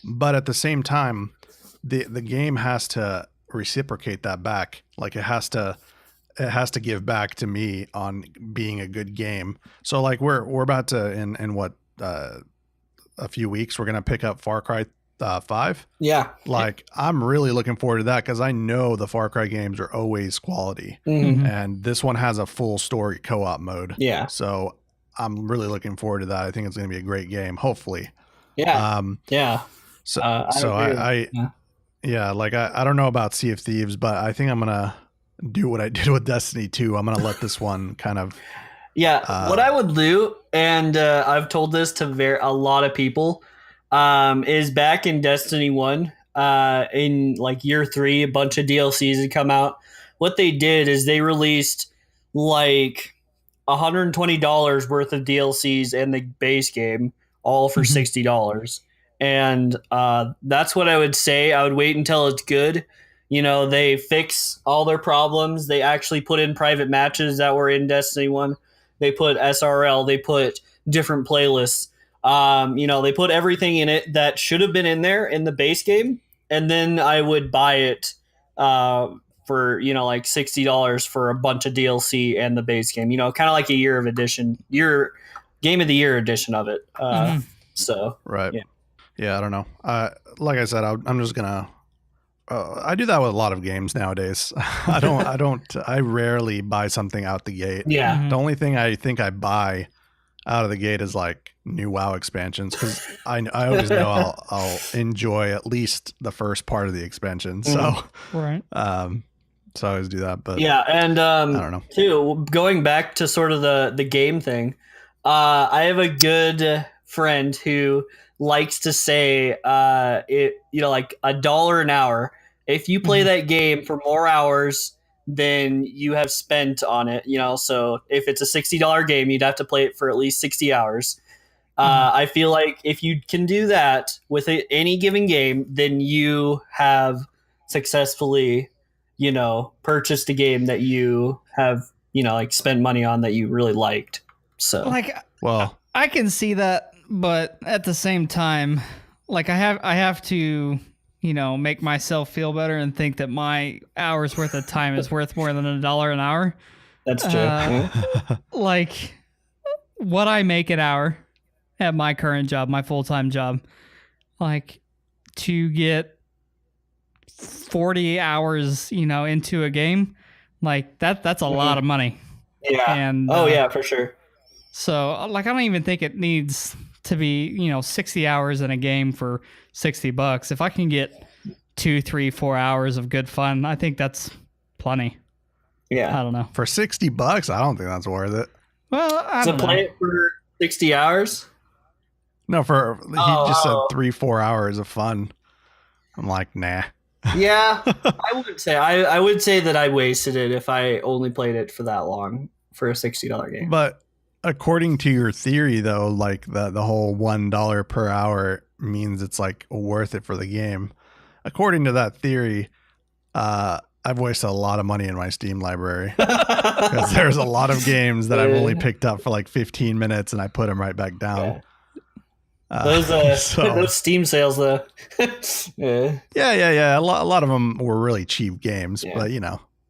Speaker 1: But at the same time, the game has to reciprocate that back. Like it has to give back to me on being a good game. So like we're about to in what a few weeks we're gonna pick up Far Cry 5.
Speaker 3: Yeah.
Speaker 1: Like I'm really looking forward to that because I know the Far Cry games are always quality, and this one has a full story co-op mode.
Speaker 3: Yeah.
Speaker 1: So I'm really looking forward to that. I think it's gonna be a great game. Hopefully.
Speaker 3: Yeah. Yeah.
Speaker 1: So I like I don't know about Sea of Thieves, but I think I'm gonna do what I did with Destiny 2. I'm gonna let this one kind of.
Speaker 3: Yeah, what I would do, and I've told this to a lot of people, is back in Destiny 1, in like year 3, a bunch of DLCs had come out. What they did is they released like $120 worth of DLCs and the base game, all for $60. And that's what I would say. I would wait until it's good. They fix all their problems. They actually put in private matches that were in Destiny 1. They put SRL. They put different playlists. They put everything in it that should have been in there in the base game. And then I would buy it for, like $60 for a bunch of DLC and the base game. Kind of like a year game of the year edition of it. So
Speaker 1: right. Yeah, I don't know. Like I said, I'm just gonna. I do that with a lot of games nowadays. I rarely buy something out the gate.
Speaker 3: Yeah.
Speaker 1: The only thing I think I buy out of the gate is like new WoW expansions because I always know I'll enjoy at least the first part of the expansion. So
Speaker 2: right.
Speaker 1: So I always do that. But
Speaker 3: yeah, and
Speaker 1: I don't know.
Speaker 3: Too, going back to sort of the game thing, I have a good friend who likes to say like $1 an hour. If you play that game for more hours than you have spent on it, so if it's a $60 game, you'd have to play it for at least 60 hours. I feel like if you can do that with any given game, then you have successfully, purchased a game that you have, like spent money on that you really liked. So
Speaker 2: I can see that, but at the same time, like I have to, make myself feel better and think that my hour's worth of time is worth more than $1 an hour.
Speaker 3: That's true.
Speaker 2: Like what I make an hour at my current job, my full-time job, like to get 40 hours, into a game, like that's a lot of money.
Speaker 3: Yeah.
Speaker 2: And
Speaker 3: yeah, for sure.
Speaker 2: So like I don't even think it needs to be 60 hours in a game for $60. If I can get 2, 3, 4 hours of good fun, I think that's plenty.
Speaker 3: Yeah.
Speaker 2: I don't know.
Speaker 1: For $60, I don't think that's worth it.
Speaker 2: Well, I
Speaker 3: So
Speaker 2: don't know.
Speaker 3: play it for 60 hours.
Speaker 1: No, he just said 3-4 hours of fun. I'm like, nah.
Speaker 3: Yeah, I would say that I wasted it if I only played it for that long for a $60 game.
Speaker 1: But according to your theory, though, like the whole $1 per hour means it's like worth it for the game. According to that theory, I've wasted a lot of money in my Steam library because there's a lot of games that I've only picked up for like 15 minutes and I put them right back down.
Speaker 3: Those Steam sales, though. Yeah.
Speaker 1: Yeah. A lot of them were really cheap games,
Speaker 3: Yeah.
Speaker 1: but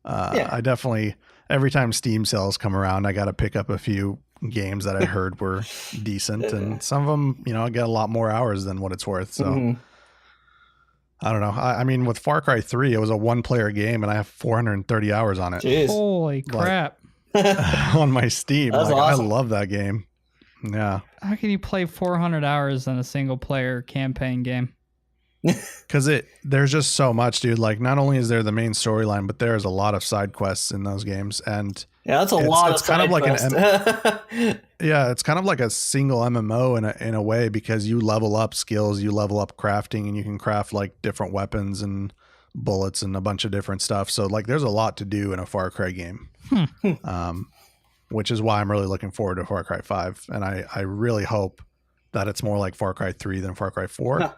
Speaker 1: I definitely, every time Steam sales come around, I got to pick up a few games that I heard were decent, and some of them, I get a lot more hours than what it's worth. So I don't know. I mean, with Far Cry 3, it was a 1-player game, and I have 430 hours on it.
Speaker 3: Jeez.
Speaker 2: Holy crap!
Speaker 1: On my Steam.
Speaker 3: That's
Speaker 1: like,
Speaker 3: awesome.
Speaker 1: I love that game. Yeah.
Speaker 2: How can you play 400 hours in a single player campaign game?
Speaker 1: Because there's just so much, dude. Like, not only is there the main storyline, but there's a lot of side quests in those games, and
Speaker 3: Yeah, that's a lot.
Speaker 1: It's
Speaker 3: of
Speaker 1: kind of like
Speaker 3: an
Speaker 1: it's kind of like a single MMO in a way, because you level up skills, you level up crafting, and you can craft like different weapons and bullets and a bunch of different stuff. So like, there's a lot to do in a Far Cry game. Which is why I'm really looking forward to Far Cry 5. And I really hope that it's more like Far Cry 3 than Far Cry 4.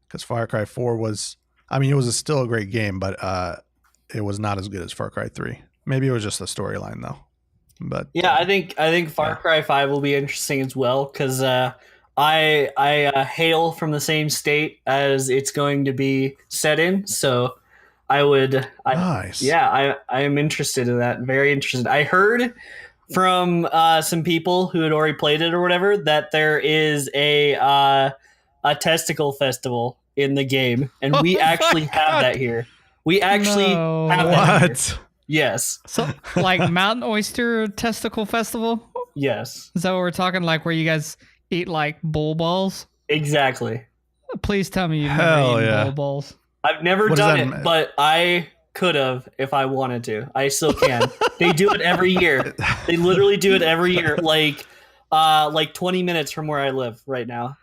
Speaker 1: Because Far Cry 4 was, it was still a great game, but it was not as good as Far Cry 3. Maybe it was just the storyline, though. But
Speaker 3: yeah, I think Far Cry 5 will be interesting as well, because I hail from the same state as it's going to be set in. So
Speaker 1: nice.
Speaker 3: Yeah, I am interested in that. Very interested. I heard from some people who had already played it or whatever that there is a testicle festival in the game, and we actually have that here. We actually have that here. Yes.
Speaker 2: So, like Mountain Oyster Testicle Festival?
Speaker 3: Yes.
Speaker 2: Is that what we're talking? Like where you guys eat like bull balls?
Speaker 3: Exactly.
Speaker 2: Please tell me you've
Speaker 1: Hell
Speaker 2: never eaten
Speaker 1: yeah.
Speaker 2: bull balls.
Speaker 3: I've never
Speaker 1: What does
Speaker 3: done
Speaker 1: that
Speaker 3: it, but I could have if I wanted to. I still can. They do it every year. They literally do it every year, like 20 minutes from where I live right now.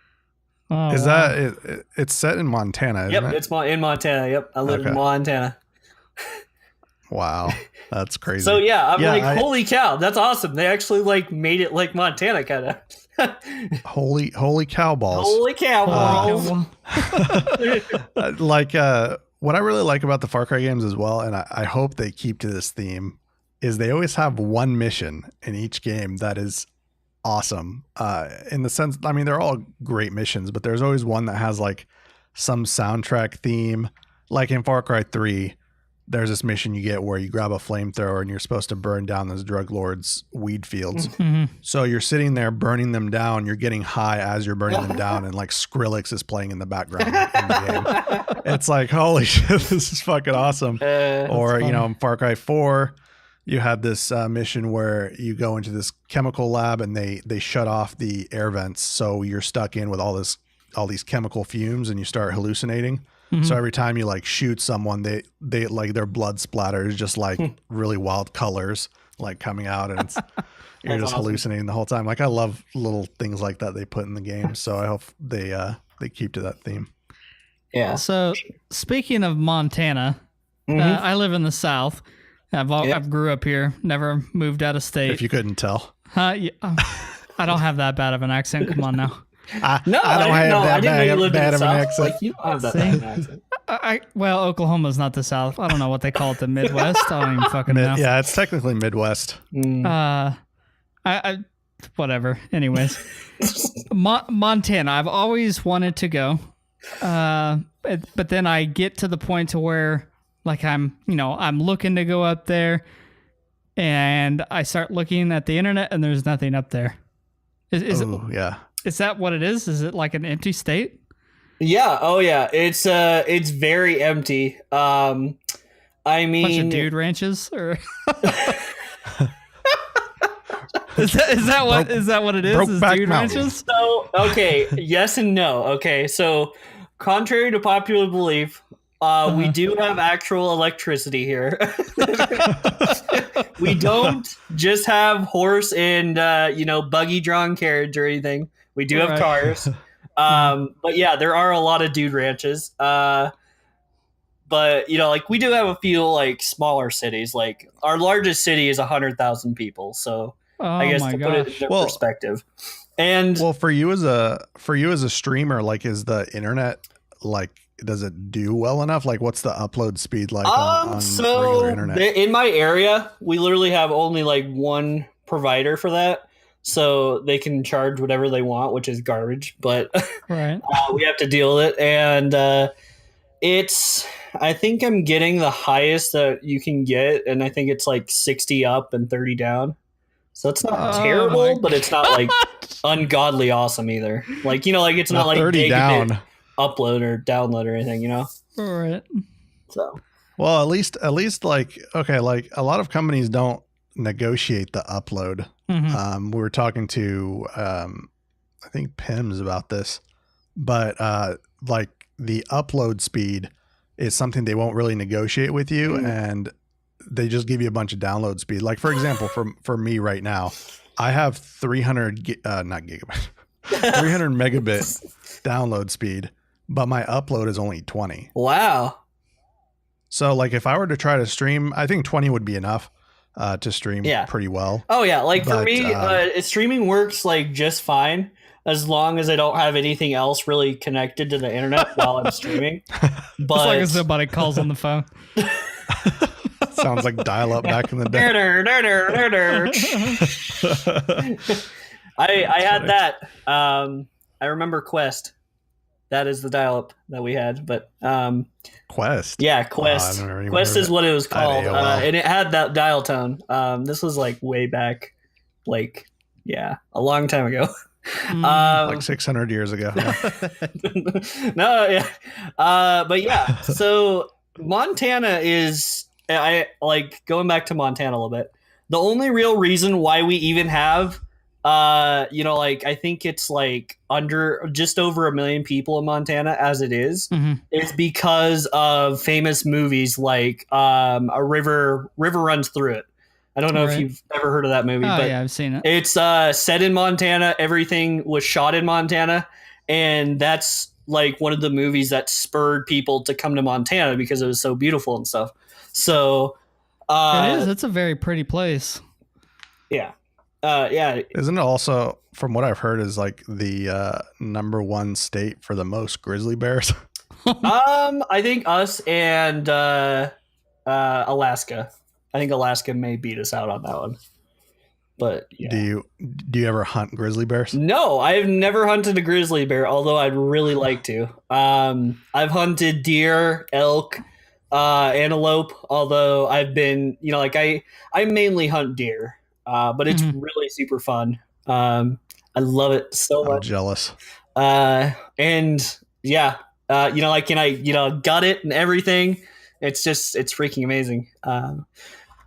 Speaker 2: Oh,
Speaker 1: Is
Speaker 2: wow.
Speaker 1: that it's set in Montana, isn't
Speaker 3: Yep,
Speaker 1: it?
Speaker 3: it's in Montana. Yep, I live in
Speaker 1: Okay.
Speaker 3: Montana.
Speaker 1: Wow. That's crazy.
Speaker 3: So yeah, I'm
Speaker 1: Yeah,
Speaker 3: like, holy cow, that's awesome. They actually like made it like Montana kind of.
Speaker 1: holy cow balls.
Speaker 3: Holy cow balls.
Speaker 1: Like what I really like about the Far Cry games as well, and I hope they keep to this theme, is they always have one mission in each game that is awesome. In the sense, they're all great missions, but there's always one that has like some soundtrack theme. Like in Far Cry 3, there's this mission you get where you grab a flamethrower and you're supposed to burn down this drug lord's weed fields. So you're sitting there burning them down. You're getting high as you're burning them down, and like Skrillex is playing in the background in the game. It's like, holy shit, this is fucking awesome. Or, in Far Cry 4, you had this mission where you go into this chemical lab and they shut off the air vents. So you're stuck in with all these chemical fumes and you start hallucinating. So every time you like shoot someone, they like their blood splatters just like really wild colors like coming out, and you're just
Speaker 3: awesome.
Speaker 1: hallucinating the whole time. Like, I love little things like that they put in the game. So I hope they keep to that theme.
Speaker 3: Yeah.
Speaker 2: So speaking of Montana, I live in the South. I've grew up here, never moved out of state.
Speaker 1: If you couldn't tell.
Speaker 2: Yeah, I don't have that bad of an accent. Come on now.
Speaker 1: I
Speaker 3: No,
Speaker 1: don't have
Speaker 3: I
Speaker 1: that
Speaker 3: didn't know you lived in
Speaker 1: bad
Speaker 3: the
Speaker 1: of an
Speaker 3: South.
Speaker 1: accent.
Speaker 3: Like, you don't have that
Speaker 2: See?
Speaker 3: bad of an accent.
Speaker 2: Well, Oklahoma's not the South. I don't know what they call it, the Midwest. I don't even fucking know.
Speaker 1: Yeah, it's technically Midwest.
Speaker 2: I whatever. Anyways, Montana. I've always wanted to go, but then I get to the point to where, like, I'm looking to go up there, and I start looking at the internet, and there's nothing up there. Is that what it is? Is it like an empty state?
Speaker 3: Yeah. Oh, yeah. It's very empty. I mean,
Speaker 2: Bunch of dude ranches, or is that what it is? Is
Speaker 1: Brokeback
Speaker 2: dude
Speaker 1: Mountain.
Speaker 2: ranches?
Speaker 3: So, okay, yes and no. Okay, so contrary to popular belief, We do have actual electricity here. We don't just have horse and buggy drawn carriage or anything. We do have
Speaker 2: Right.
Speaker 3: cars. But yeah, there are a lot of dude ranches. But like we do have a few like smaller cities. Like our largest city is 100,000 people. So I
Speaker 2: Oh
Speaker 3: guess
Speaker 2: my
Speaker 3: to put it
Speaker 2: gosh.
Speaker 3: into perspective. And
Speaker 1: Well, for you as a streamer, like, is the internet like, does it do well enough? Like, what's the upload speed like on regular internet?
Speaker 3: in my area, we literally have only like one provider for that. So they can charge whatever they want, which is garbage. But
Speaker 2: Right.
Speaker 3: we have to deal with it. And I think I'm getting the highest that you can get. And I think it's like 60 up and 30 down. So it's not
Speaker 2: Oh
Speaker 3: terrible,
Speaker 2: my
Speaker 3: but it's not like ungodly awesome either. Like, like it's not like
Speaker 1: 30
Speaker 3: gigabit
Speaker 1: down.
Speaker 3: upload or download or anything,
Speaker 2: Right.
Speaker 3: So
Speaker 1: Well, at least like, okay, like a lot of companies don't negotiate the upload.
Speaker 2: Mhm.
Speaker 1: We were talking to I think Pims about this, but like the upload speed is something they won't really negotiate with you, and they just give you a bunch of download speed. Like, for example, for me right now, I have 300 not gigabyte 300 megabit download speed, but my upload is only 20.
Speaker 3: wow.
Speaker 1: So like if I were to try to stream, I think 20 would be enough to stream pretty well.
Speaker 3: Oh yeah, like for
Speaker 1: But,
Speaker 3: me, streaming works like just fine as long as I don't have anything else really connected to the internet while I'm streaming. But
Speaker 2: As long as nobody calls on the phone.
Speaker 1: Sounds like dial up back in the day.
Speaker 3: I had that. I remember Quest. That is the dial-up that we had, but
Speaker 1: Quest.
Speaker 3: yeah, Quest. Quest is what it was called, and it had that dial tone. This was like way back, like a long time ago.
Speaker 1: Like 600 years ago.
Speaker 3: No, yeah, but yeah. So Montana is, I like going back to Montana a little bit. The only real reason why we even have like I think it's like just over 1 million people in Montana as it is because of famous movies like a river runs through it. I don't know if you've ever heard of that movie, but
Speaker 2: yeah, I've seen it.
Speaker 3: It's set in Montana. Everything was shot in Montana, and that's like one of the movies that spurred people to come to Montana because it was so beautiful and stuff. So
Speaker 2: it is. It's a very pretty place.
Speaker 3: Yeah. Yeah.
Speaker 1: Isn't it also, from what I've heard, is like the number one state for the most grizzly bears?
Speaker 3: I think us and Alaska. I think Alaska may beat us out on that one. But yeah.
Speaker 1: Do you ever hunt grizzly bears?
Speaker 3: No, I've never hunted a grizzly bear, although I'd really like to. I've hunted deer, elk, antelope, although I've been, like I mainly hunt deer. But it's really super fun. I love it so much.
Speaker 1: I'm jealous.
Speaker 3: And yeah, like, and I, gut it and everything. It's freaking amazing.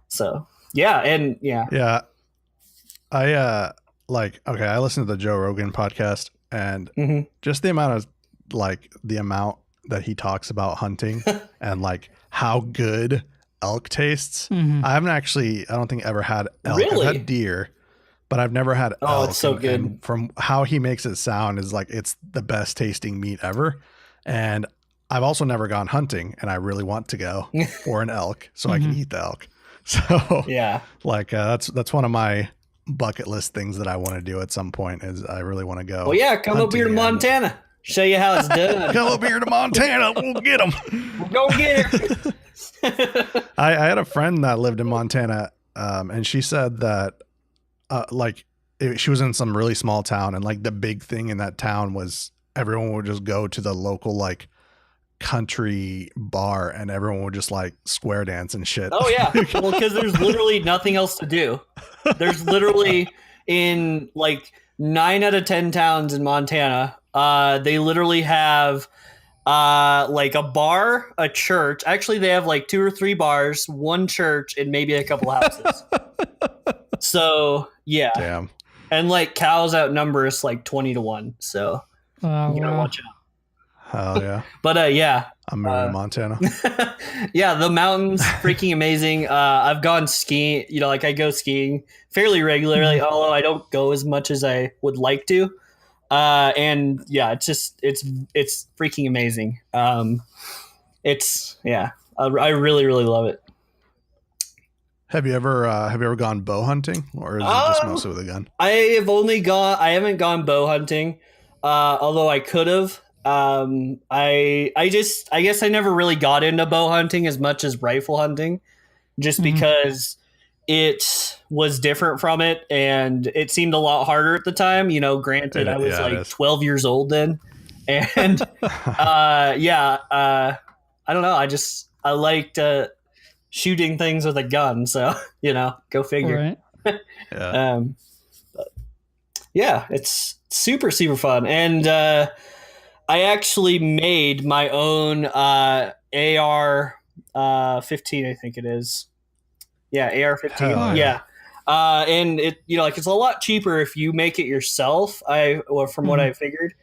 Speaker 3: So yeah. And yeah.
Speaker 1: Yeah. I I listen to the Joe Rogan podcast, and just the amount that he talks about hunting and like how good elk tastes. I don't think ever had elk.
Speaker 3: Really?
Speaker 1: I've had deer, but I've never had elk.
Speaker 3: Oh, it's so good.
Speaker 1: And from how he makes it sound is like it's the best tasting meat ever. And I've also never gone hunting, and I really want to go for an elk so I can eat the elk. So
Speaker 3: yeah,
Speaker 1: like that's one of my bucket list things that I want to do at some point is I really want to go.
Speaker 3: Well, yeah, come up here to Montana. Show you how it's done.
Speaker 1: Come up here to Montana. We'll get them.
Speaker 3: We'll go get her.
Speaker 1: I had a friend that lived in Montana, and she said that she was in some really small town, and like the big thing in that town was everyone would just go to the local like country bar, and everyone would just like square dance and shit.
Speaker 3: Oh yeah, well, because there's literally nothing else to do. There's literally in like 9 out of 10 towns in Montana, they literally have like a bar, a church. Actually, they have like 2 or 3 bars, 1 church, and maybe a couple houses. So yeah,
Speaker 1: damn.
Speaker 3: And like cows outnumber us like 20 to 1. So you gotta watch out.
Speaker 1: Hell yeah.
Speaker 3: But yeah.
Speaker 1: I'm moving to Montana.
Speaker 3: Yeah, the mountains freaking amazing. I've gone skiing, like I go skiing fairly regularly, although I don't go as much as I would like to. And yeah, it's freaking amazing. I really, really love it.
Speaker 1: Have you ever gone bow hunting, or is it just mostly with a gun?
Speaker 3: I haven't gone bow hunting, although I could have. I guess I never really got into bow hunting as much as rifle hunting, just because it was different from it, and it seemed a lot harder at the time. Granted, I was 12 years old then, and I don't know. I liked shooting things with a gun, so go figure.
Speaker 2: Right.
Speaker 1: Yeah.
Speaker 3: But yeah, it's super, super fun, and I actually made my own AR 15, I think it is. Yeah, AR 15. Yeah. And it's a lot cheaper if you make it yourself. From what I figured.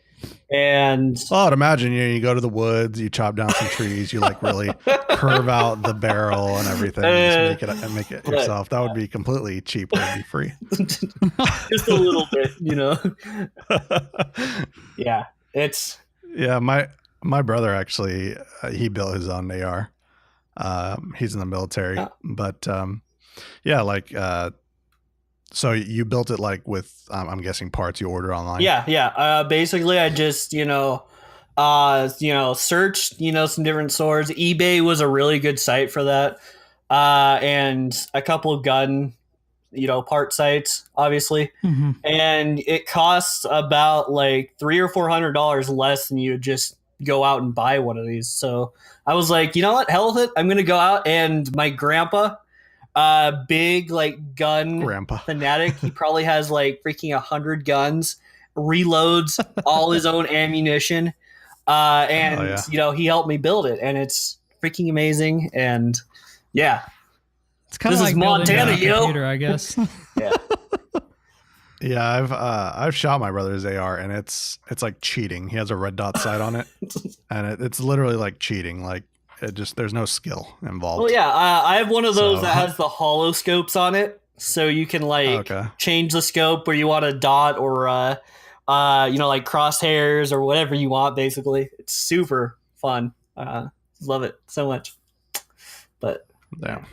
Speaker 3: And
Speaker 1: I'd imagine you go to the woods, you chop down some trees, you really curve out the barrel and everything, and make it yourself. That would be completely cheap. It would be free.
Speaker 3: Just a little bit, Yeah, it's.
Speaker 1: Yeah, my brother actually he built his own AR. He's in the military, but so you built it with I'm guessing parts you order online.
Speaker 3: Yeah. Basically, I just searched some different stores. eBay was a really good site for that, and a couple of gun part sites, obviously, and it costs about $300 or $400 less than you would just go out and buy one of these. So I was like, you know what, hell with it. I'm gonna go out, and my grandpa, big gun fanatic, he probably has freaking 100 guns, reloads all his own ammunition, and he helped me build it, and it's freaking amazing. And yeah,
Speaker 2: it's kind of like
Speaker 3: Montana,
Speaker 2: a computer, I guess.
Speaker 3: Yeah.
Speaker 1: Yeah, I've shot my brother's AR, and it's like cheating. He has a red dot sight on it, and it's literally like cheating. There's no skill involved.
Speaker 3: Well, yeah, I have one of those that has the hollow scopes on it, so you can change the scope where you want a dot or crosshairs or whatever you want. Basically, it's super fun. Love it so much. But
Speaker 1: yeah.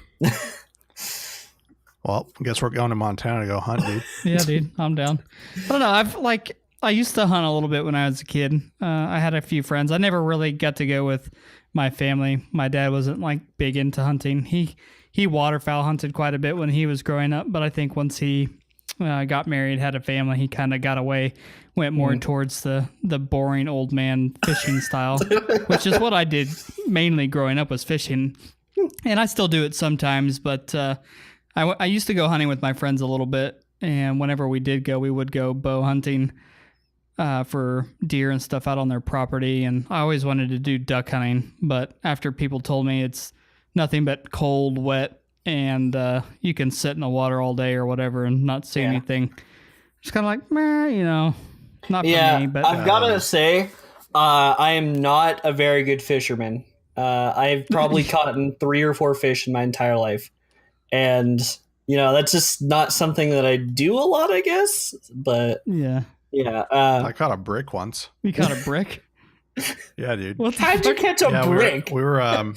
Speaker 1: Well, I guess we're going to Montana to go hunt, dude.
Speaker 2: Yeah, dude, I'm down. I don't know. I used to hunt a little bit when I was a kid. I had a few friends. I never really got to go with my family. My dad wasn't big into hunting. He waterfowl hunted quite a bit when he was growing up, but I think once he got married, had a family, he kind of got away, went more towards the boring old man fishing style, which is what I did mainly growing up, was fishing. And I still do it sometimes, but I used to go hunting with my friends a little bit, and whenever we did go, we would go bow hunting for deer and stuff out on their property, and I always wanted to do duck hunting, but after people told me it's nothing but cold, wet, and you can sit in the water all day or whatever and not see anything, it's kind of like, meh, not for me. But
Speaker 3: I've got to say, I am not a very good fisherman. I've probably caught 3 or 4 fish in my entire life. And, that's just not something that I do a lot, I guess. But
Speaker 2: yeah.
Speaker 1: I caught a brick once.
Speaker 2: You caught a brick?
Speaker 1: Yeah, dude.
Speaker 3: How'd you catch a brick?
Speaker 1: We were on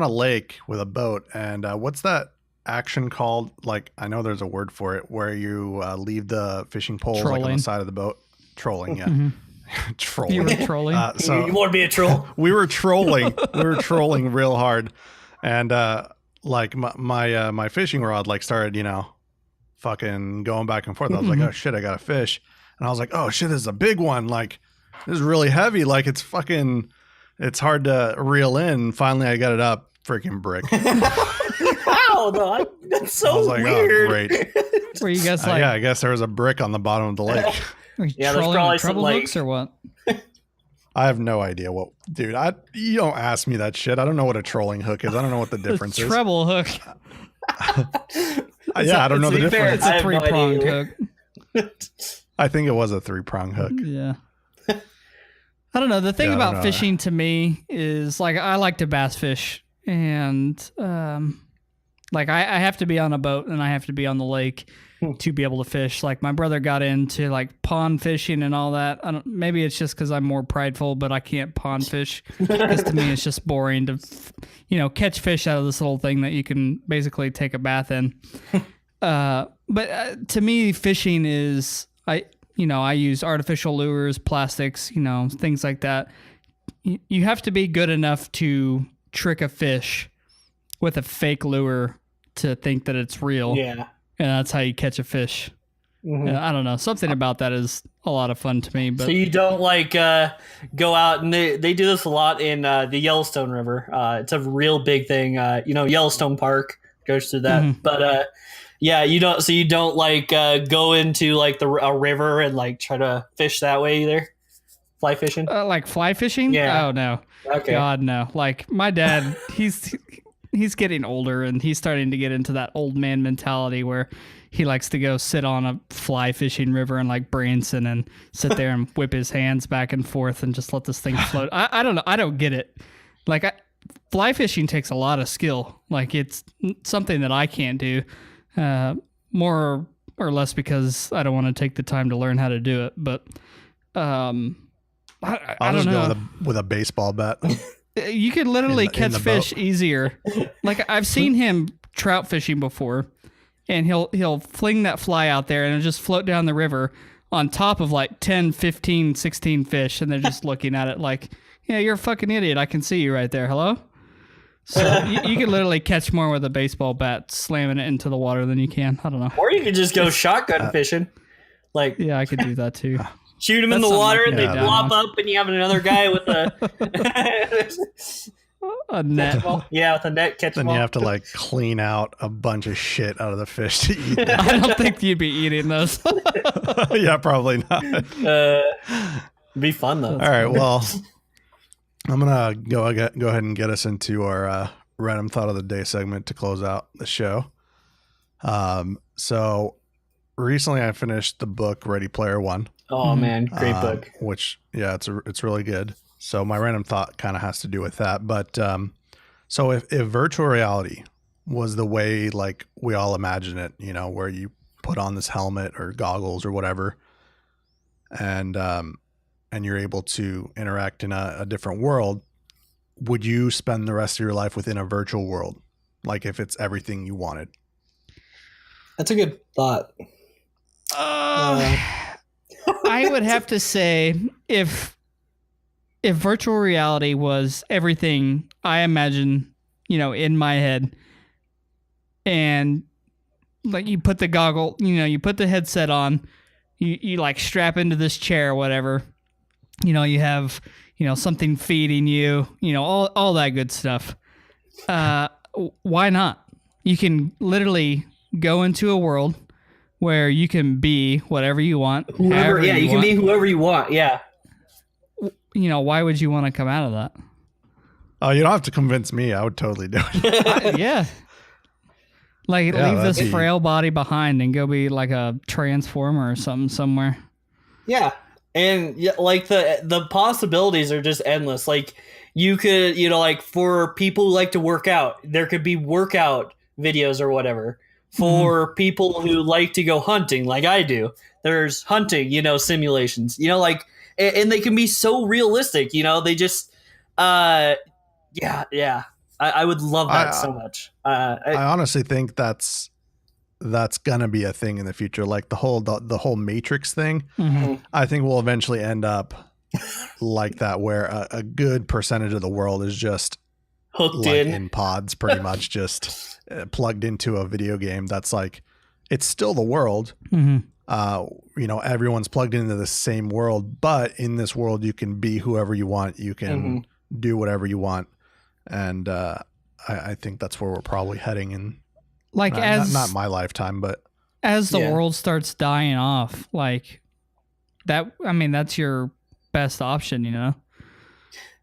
Speaker 1: a lake with a boat, and what's that action called? I know there's a word for it, where you leave the fishing poles on the side of the boat. Trolling, yeah.
Speaker 2: Mm-hmm.
Speaker 1: Trolling.
Speaker 2: You were trolling?
Speaker 3: You want to be a troll?
Speaker 1: We were trolling. We were trolling real hard. And my fishing rod started, fucking going back and forth. I was like, oh shit, I got a fish. And I was like, oh shit, this is a big one. This is really heavy. It's hard to reel in. Finally, I got it up. Freaking brick.
Speaker 3: Wow, that's so
Speaker 1: I was like,
Speaker 3: weird.
Speaker 1: Oh, great.
Speaker 2: Were you guys
Speaker 1: yeah, I guess there was a brick on the bottom of the lake.
Speaker 3: Yeah, there's probably some
Speaker 2: treble hooks or what?
Speaker 1: I have no idea what, dude. You don't ask me that shit. I don't know what a trolling hook is. I don't know what the difference is.
Speaker 2: Treble hook.
Speaker 1: Yeah, I don't know the difference.
Speaker 2: It's a 3-pronged hook.
Speaker 1: I think it was a 3-prong hook.
Speaker 2: Yeah. I don't know. The thing
Speaker 1: Yeah, I don't
Speaker 2: about
Speaker 1: know.
Speaker 2: fishing to me is like I like to bass fish, and like I have to be on a boat and I have to be on the lake to be able to fish. Like my brother got into like pond fishing and all that. Maybe it's just because I'm more prideful, but I can't pond fish because to me it's just boring to, catch fish out of this little thing that you can basically take a bath in. But to me, fishing is I use artificial lures, plastics, things like that. You have to be good enough to trick a fish with a fake lure to think that it's real.
Speaker 3: Yeah.
Speaker 2: And that's how you catch a fish.
Speaker 3: Mhm.
Speaker 2: And I don't know. Something about that is a lot of fun to me. But
Speaker 3: So you don't like go out, and they do this a lot in the Yellowstone River. It's a real big thing. Yellowstone Park goes through that.
Speaker 2: Mhm.
Speaker 3: But yeah, you don't. So you don't like go into like a river and like try to fish that way either. Fly fishing.
Speaker 2: like fly fishing?
Speaker 3: Yeah.
Speaker 2: Oh no.
Speaker 3: Okay.
Speaker 2: God no. Like my dad, he's getting older and he's starting to get into that old man mentality where he likes to go sit on a fly fishing river in like Branson and sit there and whip his hands back and forth and just let this thing float. I don't know. I don't get it. Like fly fishing takes a lot of skill. Like it's something that I can't do. More or less because I don't want to take the time to learn how to do it. But I
Speaker 1: I'll
Speaker 2: don't
Speaker 1: just
Speaker 2: know.
Speaker 1: go with a baseball bat.
Speaker 2: You could literally
Speaker 1: In
Speaker 2: catch
Speaker 1: the
Speaker 2: fish
Speaker 1: boat.
Speaker 2: easier. Like I've seen him trout fishing before, and he'll fling that fly out there and it'll just float down the river on top of like 10, 15, 16 fish, and they're just looking at it like, yeah, you're a fucking idiot. I can see you right there. Hello? So you could literally catch more with a baseball bat slamming it into the water than you can. I don't know.
Speaker 3: Or you could just go shotgun fishing. Like
Speaker 2: Yeah, I could do that too.
Speaker 3: shoot them in
Speaker 2: That's
Speaker 3: the
Speaker 2: something I
Speaker 3: water
Speaker 2: can
Speaker 3: and they
Speaker 2: get down
Speaker 3: plop
Speaker 2: on.
Speaker 3: up, and you have another guy with a
Speaker 2: A net.
Speaker 3: yeah, with a net catch
Speaker 1: Then
Speaker 3: them
Speaker 1: you
Speaker 3: all.
Speaker 1: have to like clean out a bunch of shit out of the fish to eat. them.
Speaker 2: I don't think you'd be eating those.
Speaker 1: Yeah, probably not.
Speaker 3: Be fun though.
Speaker 1: All right, well, I'm gonna go ahead and get us into our random thought of the day segment to close out the show. So recently I finished the book Ready Player One.
Speaker 3: Oh man, great book.
Speaker 1: Which it's really good. So my random thought kind of has to do with that. But so if virtual reality was the way like we all imagine it, where you put on this helmet or goggles or whatever, and you're able to interact in a different world, would you spend the rest of your life within a virtual world? Like if it's everything you wanted?
Speaker 3: That's a good thought.
Speaker 2: I would have to say if virtual reality was everything I imagine, in my head, and like you put the goggle, you put the headset on, you like strap into this chair or whatever, you have, something feeding you, all that good stuff. Why not? You can literally go into a world where you can be whatever you want.
Speaker 3: Whoever, yeah, you can be whoever you want. Yeah.
Speaker 2: Why would you want to come out of that?
Speaker 1: Oh, you don't have to convince me. I would totally do it.
Speaker 2: Yeah. Like
Speaker 1: Yeah,
Speaker 2: leave this
Speaker 1: that'd be-
Speaker 2: frail body behind and go be like a transformer or something somewhere.
Speaker 3: Yeah. And yeah, like the possibilities are just endless. Like you could, like for people who like to work out, there could be workout videos or whatever. For people who like to go hunting, like I do, there's hunting, simulations, like, and they can be so realistic, they just, yeah. I would love that so much.
Speaker 1: I honestly think that's gonna be a thing in the future. Like the whole Matrix thing.
Speaker 2: Mm-hmm.
Speaker 1: I think we'll eventually end up like that, where a good percentage of the world is just
Speaker 3: hooked
Speaker 1: like
Speaker 3: in.
Speaker 1: in pods, pretty much just plugged into a video game. That's like, it's still the world.
Speaker 2: Mm-hmm.
Speaker 1: Everyone's plugged into the same world, but in this world, you can be whoever you want. You can do whatever you want. And I think that's where we're probably heading in.
Speaker 2: Like
Speaker 1: Not my lifetime, but
Speaker 2: as the world starts dying off, like that, I mean, that's your best option,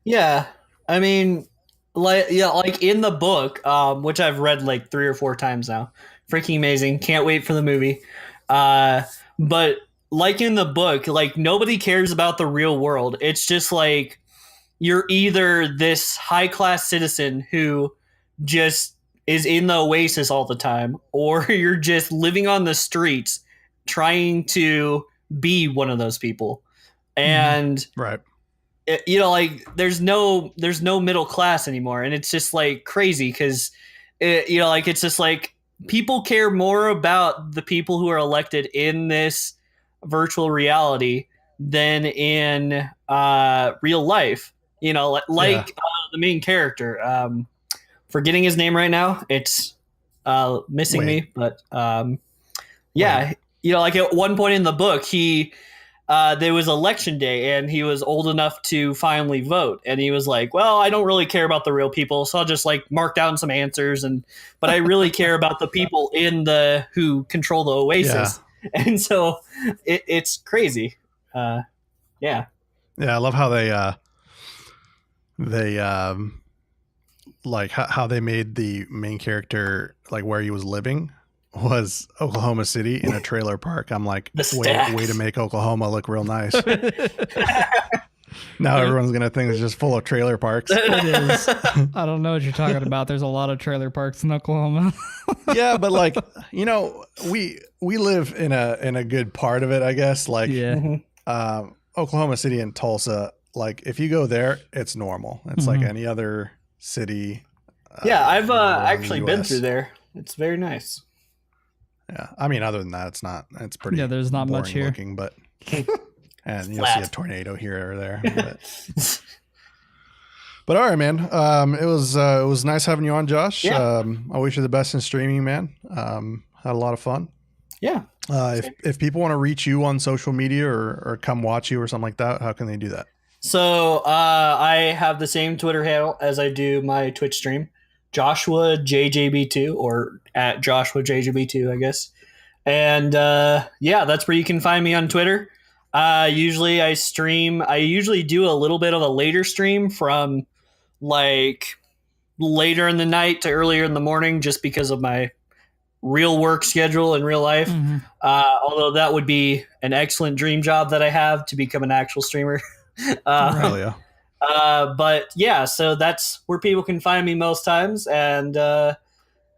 Speaker 3: Yeah. I mean, like in the book, which I've read like 3 or 4 times now, freaking amazing. Can't wait for the movie. But like in the book, like nobody cares about the real world. It's just like you're either this high class citizen who just is in the oasis all the time, or you're just living on the streets trying to be one of those people. And
Speaker 1: Right.
Speaker 3: like there's no middle class anymore, and it's just like crazy because like it's just like people care more about the people who are elected in this virtual reality than in real life. The main character, forgetting his name right now, it's missing me, but like at one point in the book he there was election day and he was old enough to finally vote, and he was like, well, I don't really care about the real people, so I'll just like mark down some answers, but I really care about the people who control the oasis. And so it's crazy. I
Speaker 1: love how they like how they made the main character, like where he was living was Oklahoma City in a trailer park. I'm like, way to make Oklahoma look real nice. Now everyone's gonna think it's just full of trailer parks.
Speaker 2: It is. I don't know what you're talking about. There's a lot of trailer parks in Oklahoma.
Speaker 1: Yeah, but like, we live in a good part of it, I guess. Like, Oklahoma City and Tulsa, like if you go there, it's normal. It's like any other city.
Speaker 3: I've actually been through there. It's very nice.
Speaker 1: Yeah, I mean, other than that, it's not. It's pretty.
Speaker 2: Yeah, there's not much here.
Speaker 1: Looking, but and you'll see a tornado here or there. But all right, man. It was nice having you on, Josh.
Speaker 3: Yeah.
Speaker 1: I wish you the best in streaming, man. Had a lot of fun.
Speaker 3: Yeah.
Speaker 1: If people want to reach you on social media or come watch you or something like that, how can they do that?
Speaker 3: So I have the same Twitter handle as I do my Twitch stream, Joshuajjb2, or at Joshuajjb2, I guess. And that's where you can find me on Twitter. Usually I stream. I usually do a little bit of a later stream from like later in the night to earlier in the morning, just because of my real work schedule in real life. Although that would be an excellent dream job that I have, to become an actual streamer.
Speaker 1: Hell yeah.
Speaker 3: But yeah, so that's where people can find me most times, and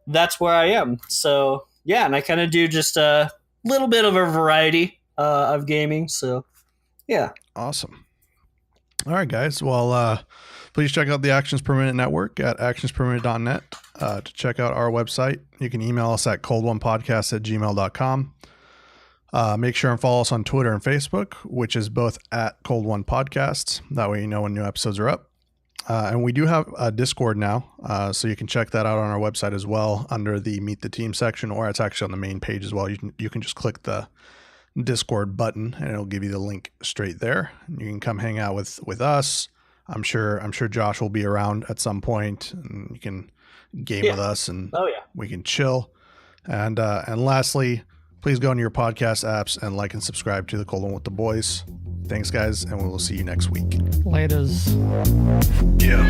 Speaker 3: that's where I am. So yeah, and I kind of do just a little bit of a variety of gaming. So yeah.
Speaker 1: Awesome. All right, guys. Well, please check out the Actions Per Minute Network at actionsperminute.net to check out our website. You can email us at cold1podcast@gmail.com. Make sure and follow us on Twitter and Facebook, which is both at Cold One Podcasts. That way you know when new episodes are up. And we do have a Discord now, so you can check that out on our website as well under the Meet the Team section, or it's actually on the main page as well. You can just click the Discord button and it'll give you the link straight there. You can come hang out with us. I'm sure Josh will be around at some point, and you can game with us, and we can chill. And lastly, please go into your podcast apps and like and subscribe to the Cold One with the Boys. Thanks, guys, and we will see you next week.
Speaker 2: Laters.
Speaker 1: Yeah.